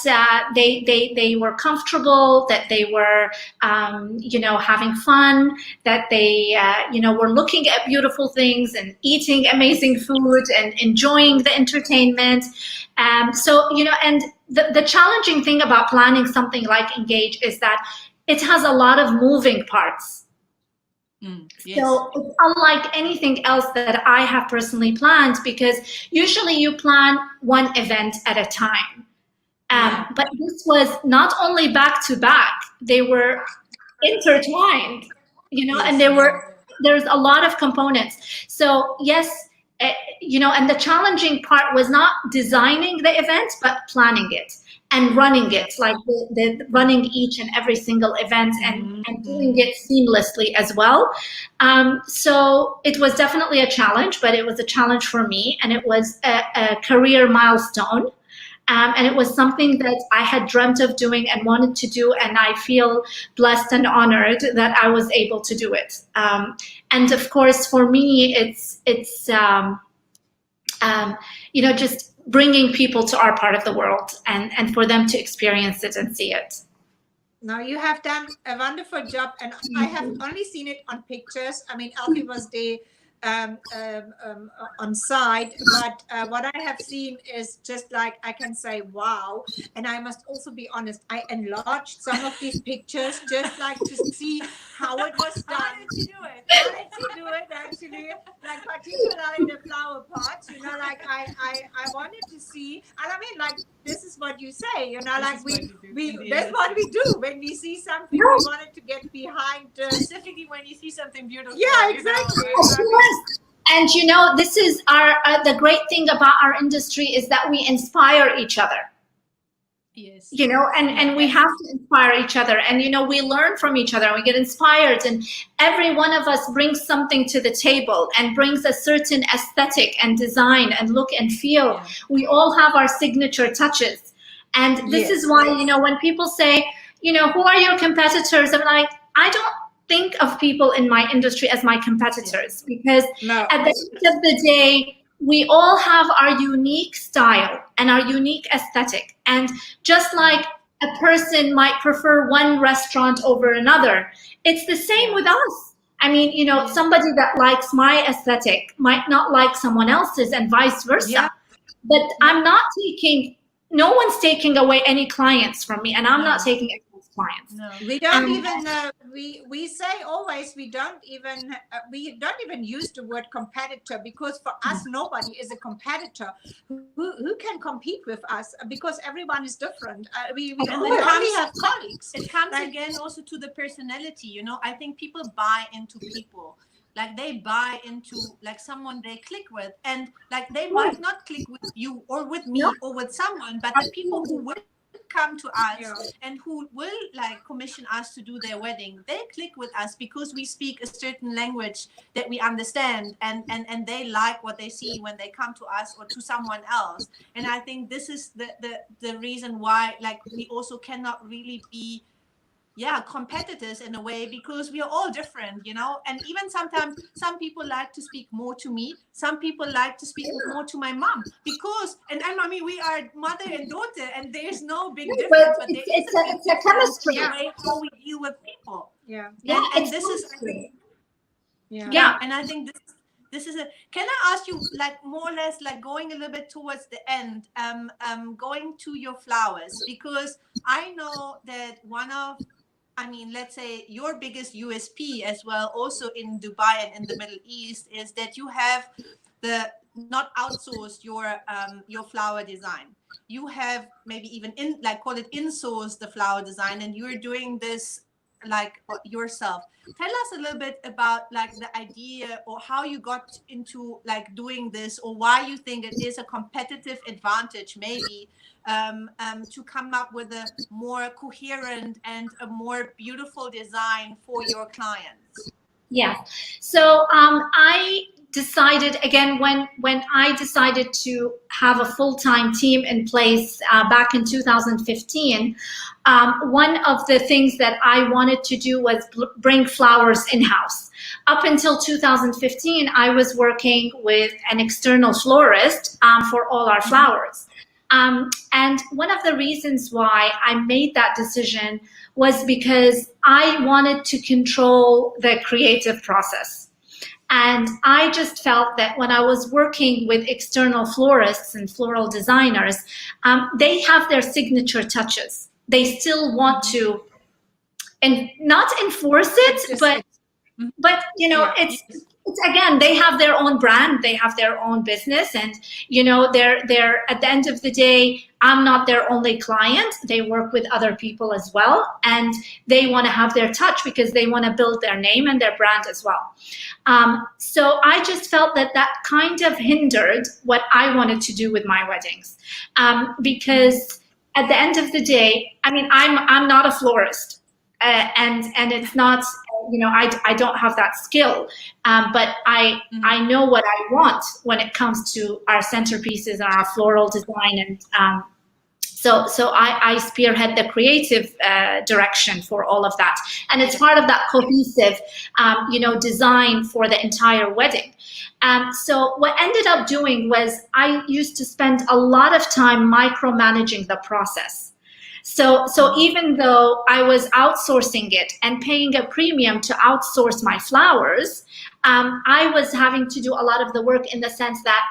Speaker 2: they were comfortable, that they were having fun, that they were looking at beautiful things and eating amazing food and enjoying the entertainment. And the challenging thing about planning something like Engage is that it has a lot of moving parts.
Speaker 1: Yes.
Speaker 2: So it's unlike anything else that I have personally planned, because usually you plan one event at a time. But this was not only back to back, they were intertwined, and there's a lot of components. So yes, and the challenging part was not designing the event, but planning it and running it, like the running each and every single event and doing it seamlessly as well. So it was definitely a challenge, but it was a challenge for me, and it was a career milestone. And it was something that I had dreamt of doing and wanted to do, and I feel blessed and honored that I was able to do it. And of course, for me, it's just bringing people to our part of the world and for them to experience it and see it.
Speaker 3: Now, you have done a wonderful job, and I have only seen it on pictures. I mean, Alfie was there on site, but what I have seen is just like, I can say wow. And I must also be honest, I enlarged some of these pictures just like to see how it was done.
Speaker 1: How did you do it?
Speaker 3: How did you do it, actually? Like, particularly the flower pots, like I wanted to see, and I mean, like, this is what you say, like that's what we do when we see something. We wanted to get behind,
Speaker 1: specifically when you see something beautiful.
Speaker 3: Yeah, exactly.
Speaker 2: And this is the great thing about our industry is that we inspire each other.
Speaker 1: Yes.
Speaker 2: And we have to inspire each other, and we learn from each other, and we get inspired, and every one of us brings something to the table and brings a certain aesthetic and design and look and feel. Yeah. We all have our signature touches, and this is why when people say, who are your competitors, I'm like, I don't think of people in my industry as my competitors, because at the end of the day, we all have our unique style and our unique aesthetic. And just like a person might prefer one restaurant over another, it's the same with us. I mean, somebody that likes my aesthetic might not like someone else's, and vice versa. Yeah. But no one's taking away any clients from me, and I'm not taking anyone's clients.
Speaker 3: No, we don't even, we say always, we don't even use the word competitor, because for us, nobody is a competitor. Who can compete with us? Because everyone is different. We only have colleagues.
Speaker 1: It comes again also to the personality, I think people buy into people. Like, they buy into like someone they click with, and like they might not click with you or with me or with someone, but the people who will come to us and who will like commission us to do their wedding, they click with us because we speak a certain language that we understand, and they like what they see when they come to us or to someone else. And I think this is the reason why, like, we also cannot really be competitors in a way, because we are all different, and even sometimes some people like to speak more to me, some people like to speak more to my mom, because and I mean, we are mother and daughter, and there's no big difference, but
Speaker 2: it's a chemistry
Speaker 1: way how we deal with people.
Speaker 2: And
Speaker 1: this is and I think this is can I ask you, like, more or less, like, going a little bit towards the end, going to your flowers, because I know that let's say your biggest USP as well, also in Dubai and in the Middle East, is that you have not outsourced your flower design. You have maybe even insourced the flower design, and you're doing this like yourself. Tell us a little bit about like the idea, or how you got into like doing this, or why you think it is a competitive advantage maybe to come up with a more coherent and a more beautiful design for your clients.
Speaker 2: Yeah. So I decided again, when I decided to have a full-time team in place back in 2015, one of the things that I wanted to do was bring flowers in-house. Up until 2015, I was working with an external florist for all our flowers. And one of the reasons why I made that decision was because I wanted to control the creative process. And I just felt that when I was working with external florists and floral designers, they have their signature touches. They still want to, and not enforce it, but you know, it's again, they have their own brand, they have their own business, and you know, they're at the end of the day, I'm not their only client. They work with other people as well, and they want to have their touch because they want to build their name and their brand as well. So I just felt that that kind of hindered what I wanted to do with my weddings, because at the end of the day, I mean, I'm not a florist, and it's not, you know, I don't have that skill, but I know what I want when it comes to our centerpieces and our floral design, and so I spearhead the creative direction for all of that, and it's part of that cohesive, you know, design for the entire wedding. So what ended up doing was I used to spend a lot of time micromanaging the process. So even though I was outsourcing it and paying a premium to outsource my flowers, I was having to do a lot of the work in the sense that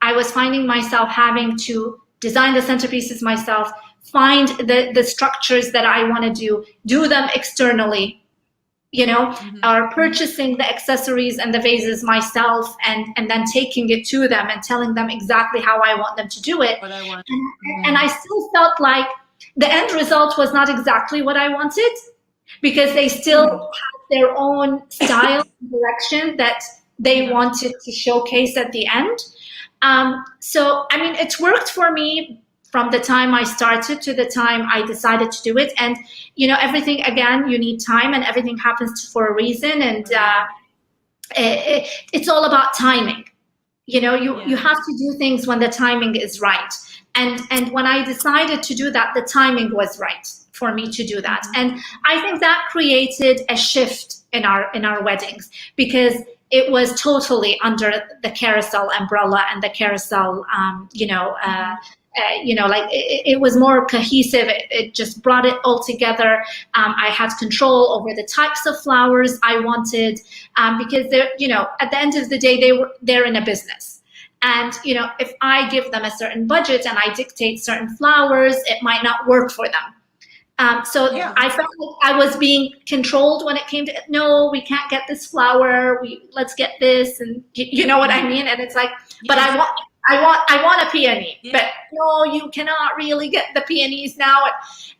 Speaker 2: I was finding myself having to design the centerpieces myself, find the structures that I want to do them externally, you know, or purchasing the accessories and the vases myself, and then taking it to them and telling them exactly how I want them to do it.
Speaker 1: What I want.
Speaker 2: And I still felt like the end result was not exactly what I wanted, because they still had their own style and direction that they wanted to showcase at the end. So, I mean, it's worked for me from the time I started to the time I decided to do it. And, you know, everything, again, you need time, and everything happens for a reason. And it's all about timing. You know, you have to do things when the timing is right. And when I decided to do that, the timing was right for me to do that. And I think that created a shift in our weddings, because it was totally under the Carousel umbrella and the Carousel, like it was more cohesive. It just brought it all together. I had control over the types of flowers I wanted, because they're, you know, at the end of the day, they're in a business. And, you know, if I give them a certain budget and I dictate certain flowers, it might not work for them. I felt like I was being controlled when it came to, no, we can't get this flower. Let's get this, and you know what I mean. And it's like, but I want a peony, but no, you cannot really get the peonies now.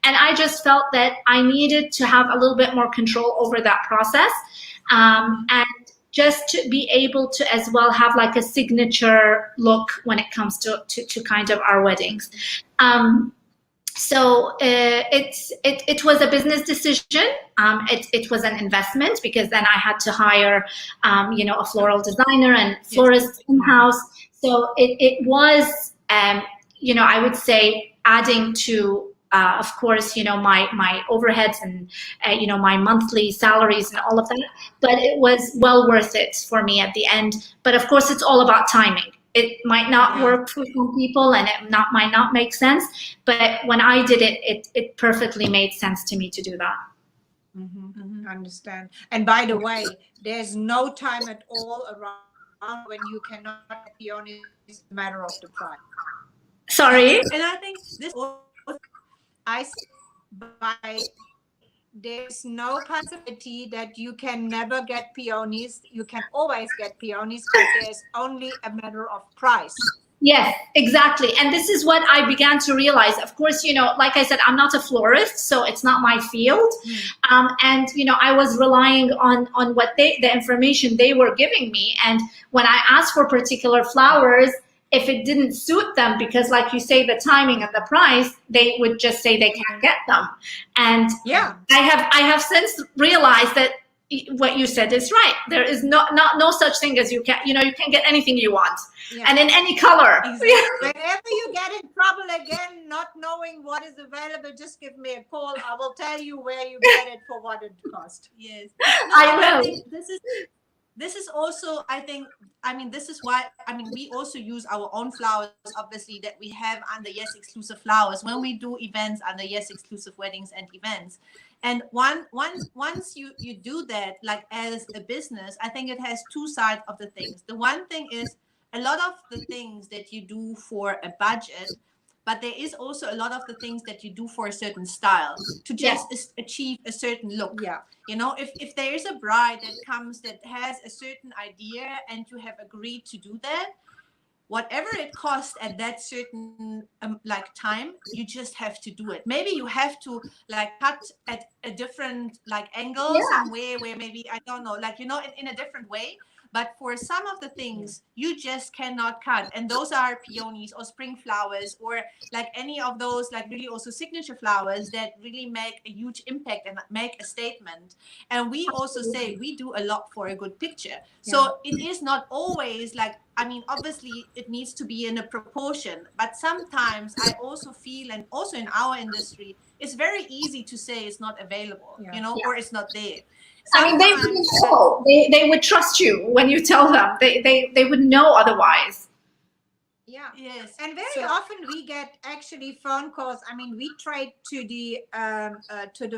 Speaker 2: And I just felt that I needed to have a little bit more control over that process, and just to be able to as well have like a signature look when it comes to kind of our weddings. So it was a business decision. It was an investment, because then I had to hire, a floral designer and florist in-house. So it was, I would say, adding to, of course, my overheads and, my monthly salaries and all of that. But it was well worth it for me at the end. But of course, it's all about timing. It might not work for some people, and it might not make sense. But when I did it, it perfectly made sense to me to do that.
Speaker 3: Understand. And by the way, there's no time at all around when you cannot be honest. It's a matter of the price.
Speaker 2: Sorry.
Speaker 1: And I think this,
Speaker 3: there's no possibility that you can never get peonies. You can always get peonies, but there's only a matter of price.
Speaker 2: Yes, exactly. And this is what I began to realize. Of course, like I said, I'm not a florist, so it's not my field. And, I was relying on what the information they were giving me. And when I asked for particular flowers, if it didn't suit them, because like you say, the timing and the price, they would just say they can't get them. And I have since realized that, what you said is right. There is no such thing as you can get anything you want, and in any color.
Speaker 1: Exactly.
Speaker 3: Whenever you get in trouble again, not knowing what is available, just give me a call. I will tell you where you get it for what it cost.
Speaker 1: Yes.
Speaker 2: I will.
Speaker 1: think this is also, this is why, we also use our own flowers, obviously, that we have under Yes Exclusive Flowers when we do events under Yes Exclusive Weddings and Events. And once you do that, like as a business, I think it has two sides of the things. The one thing is a lot of the things that you do for a budget, but there is also a lot of the things that you do for a certain style to just achieve a certain look.
Speaker 3: Yeah.
Speaker 1: If there is a bride that comes that has a certain idea and you have agreed to do that, whatever it costs at that certain time, you just have to do it. Maybe you have to cut at a different angle somewhere where maybe, I don't know, in a different way. But for some of the things, you just cannot cut. And those are peonies or spring flowers or any of those really also signature flowers that really make a huge impact and make a statement. And we also say we do a lot for a good picture. So it is not always obviously it needs to be in a proportion. But sometimes I also feel, and also in our industry, it's very easy to say it's not available, or it's not there.
Speaker 2: They would know. They would trust you when you tell them. They would know otherwise.
Speaker 3: Yeah.
Speaker 1: Yes.
Speaker 3: And very often we get actually phone calls. We trade to the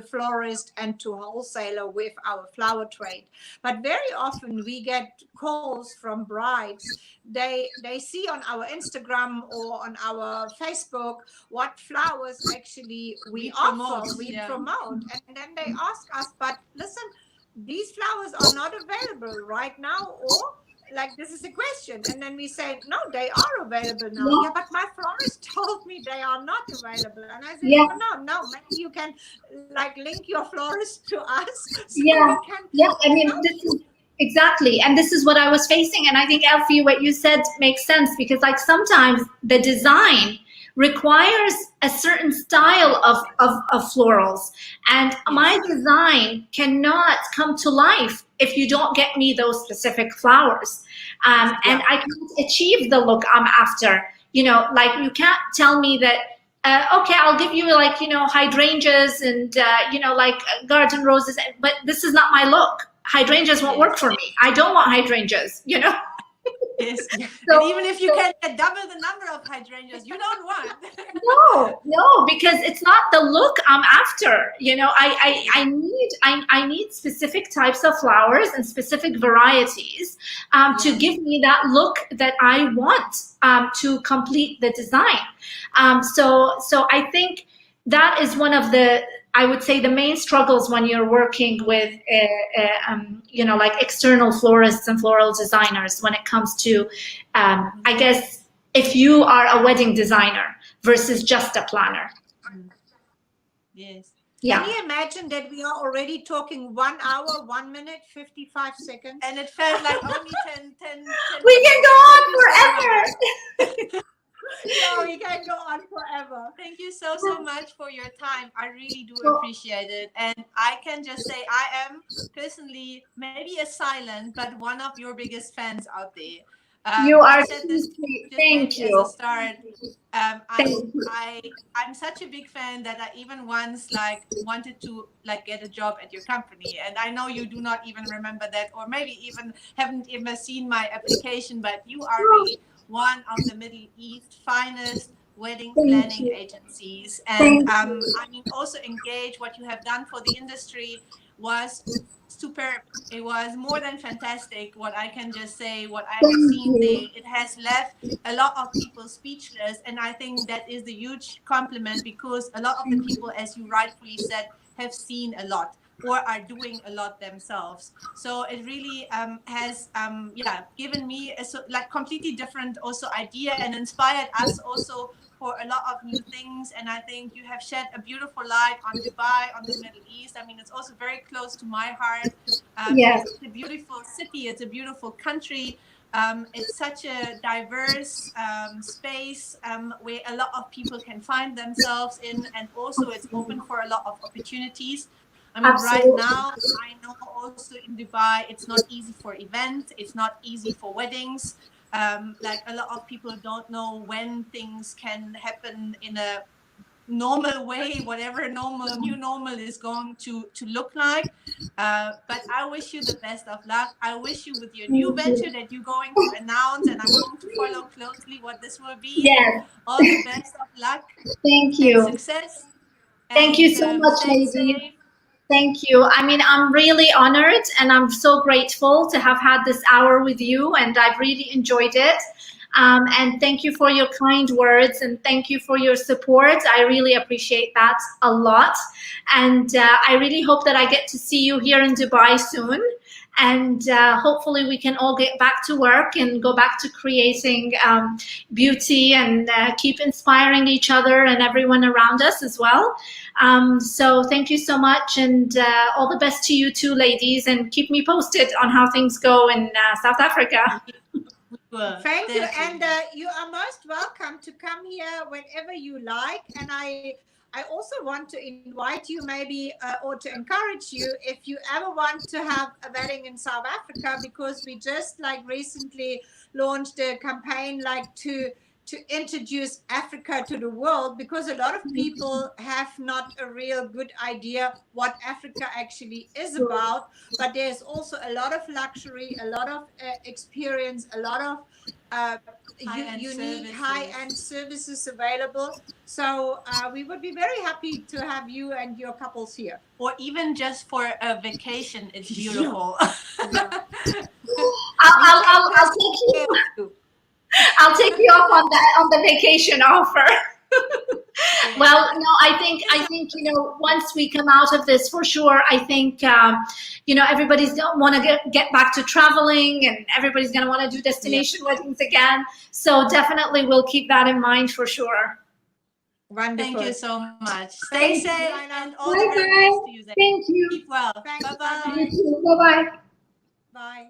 Speaker 3: florist and to wholesaler with our flower trade. But very often we get calls from brides. They see on our Instagram or on our Facebook what flowers actually we offer, we promote. And then they ask us, but listen, these flowers are not available right now, or this is a question. And then we say, no, they are available now. Yeah, but my florist told me they are not available. And I said, no, maybe you can link your florist to us. So
Speaker 2: this is exactly, and this is what I was facing. And I think, Elfie, what you said makes sense, because sometimes the design requires a certain style of florals, and my design cannot come to life if you don't get me those specific flowers, and I can't achieve the look I'm after. You can't tell me that okay, I'll give you hydrangeas and garden roses, but this is not my look. Hydrangeas won't work for me. I don't want hydrangeas,
Speaker 1: Yes. So, and even if you can get double the number of hydrangeas, you don't want.
Speaker 2: No, because it's not the look I'm after. I need specific types of flowers and specific varieties to give me that look that I want to complete the design. So I think that is one of I would say the main struggles when you're working with, external florists and floral designers when it comes to, I guess, if you are a wedding designer versus just a planner.
Speaker 1: Yes.
Speaker 2: Yeah.
Speaker 3: Can you imagine that we are already talking 1 hour, 1 minute, 55 seconds?
Speaker 1: And it felt like only 10
Speaker 2: We can go on forever.
Speaker 3: No, we can go on forever.
Speaker 1: Thank you so much for your time. I really do appreciate it. And I can just say I am personally maybe a silent, but one of your biggest fans out there.
Speaker 2: You are
Speaker 1: Thank you. As a start, I'm such a big fan that I even once wanted to get a job at your company, and I know you do not even remember that, or maybe even haven't even seen my application, but you are really one of the Middle East finest wedding planning agencies, and also Engage. What you have done for the industry was superb. It was more than fantastic. What I can just say, what I have seen there, it has left a lot of people speechless, and I think that is the huge compliment, because a lot of the people, as you rightfully said, have seen a lot or are doing a lot themselves. So it really has given me a completely different also idea, and inspired us also for a lot of new things. And I think you have shed a beautiful light on Dubai, on the Middle East. I mean, it's also very close to my heart.
Speaker 2: Yes.
Speaker 1: It's a beautiful city. It's a beautiful country. It's such a diverse space where a lot of people can find themselves in, and also it's open for a lot of opportunities. I mean,
Speaker 2: Absolutely.
Speaker 1: right now, I know also in Dubai, it's not easy for events. It's not easy for weddings. Like a lot of people don't know when things can happen in a normal way, whatever new normal is going to look like. But I wish you the best of luck. I wish you with your new
Speaker 2: Thank
Speaker 1: venture
Speaker 2: you.
Speaker 1: that you're going to announce, and I'm going to follow closely what this will be.
Speaker 2: Yes.
Speaker 1: All the best of luck
Speaker 2: Thank
Speaker 1: and
Speaker 2: you.
Speaker 1: success.
Speaker 2: Thank you
Speaker 1: And
Speaker 2: so much,
Speaker 1: stay
Speaker 2: lady.
Speaker 1: safe.
Speaker 2: Thank you. I mean, I'm really honored and I'm so grateful to have had this hour with you, and I've really enjoyed it. And thank you for your kind words and thank you for your support. I really appreciate that a lot. And I really hope that I get to see you here in Dubai soon. And hopefully we can all get back to work and go back to creating beauty and keep inspiring each other and everyone around us as well. So thank you so much, and all the best to you too, ladies, and keep me posted on how things go in South Africa.
Speaker 3: Thank you, and you are most welcome to come here whenever you like. And I also want to invite you, maybe, or to encourage you, if you ever want to have a wedding in South Africa, because we just like recently launched a campaign like to introduce Africa to the world, because a lot of people have not a real good idea what Africa actually is about. But there's also a lot of luxury, a lot of experience, a lot of unique high-end services available. So we would be very happy to have you and your couples here.
Speaker 1: Or even just for a vacation, it's beautiful.
Speaker 2: I'll take you. I'll take you up on the vacation offer.
Speaker 1: Yeah.
Speaker 2: Well, no, I think once we come out of this, for sure, I think everybody's gonna want to get back to traveling, and everybody's gonna want to do destination weddings again. So definitely, we'll keep that in mind for sure.
Speaker 3: Wonderful.
Speaker 1: Thank you so much. Stay safe, and all the
Speaker 2: Bye
Speaker 1: very best to you.
Speaker 2: Thank you.
Speaker 1: Keep well.
Speaker 3: Thanks.
Speaker 1: Bye-bye.
Speaker 2: You too. Bye-bye.
Speaker 3: Bye.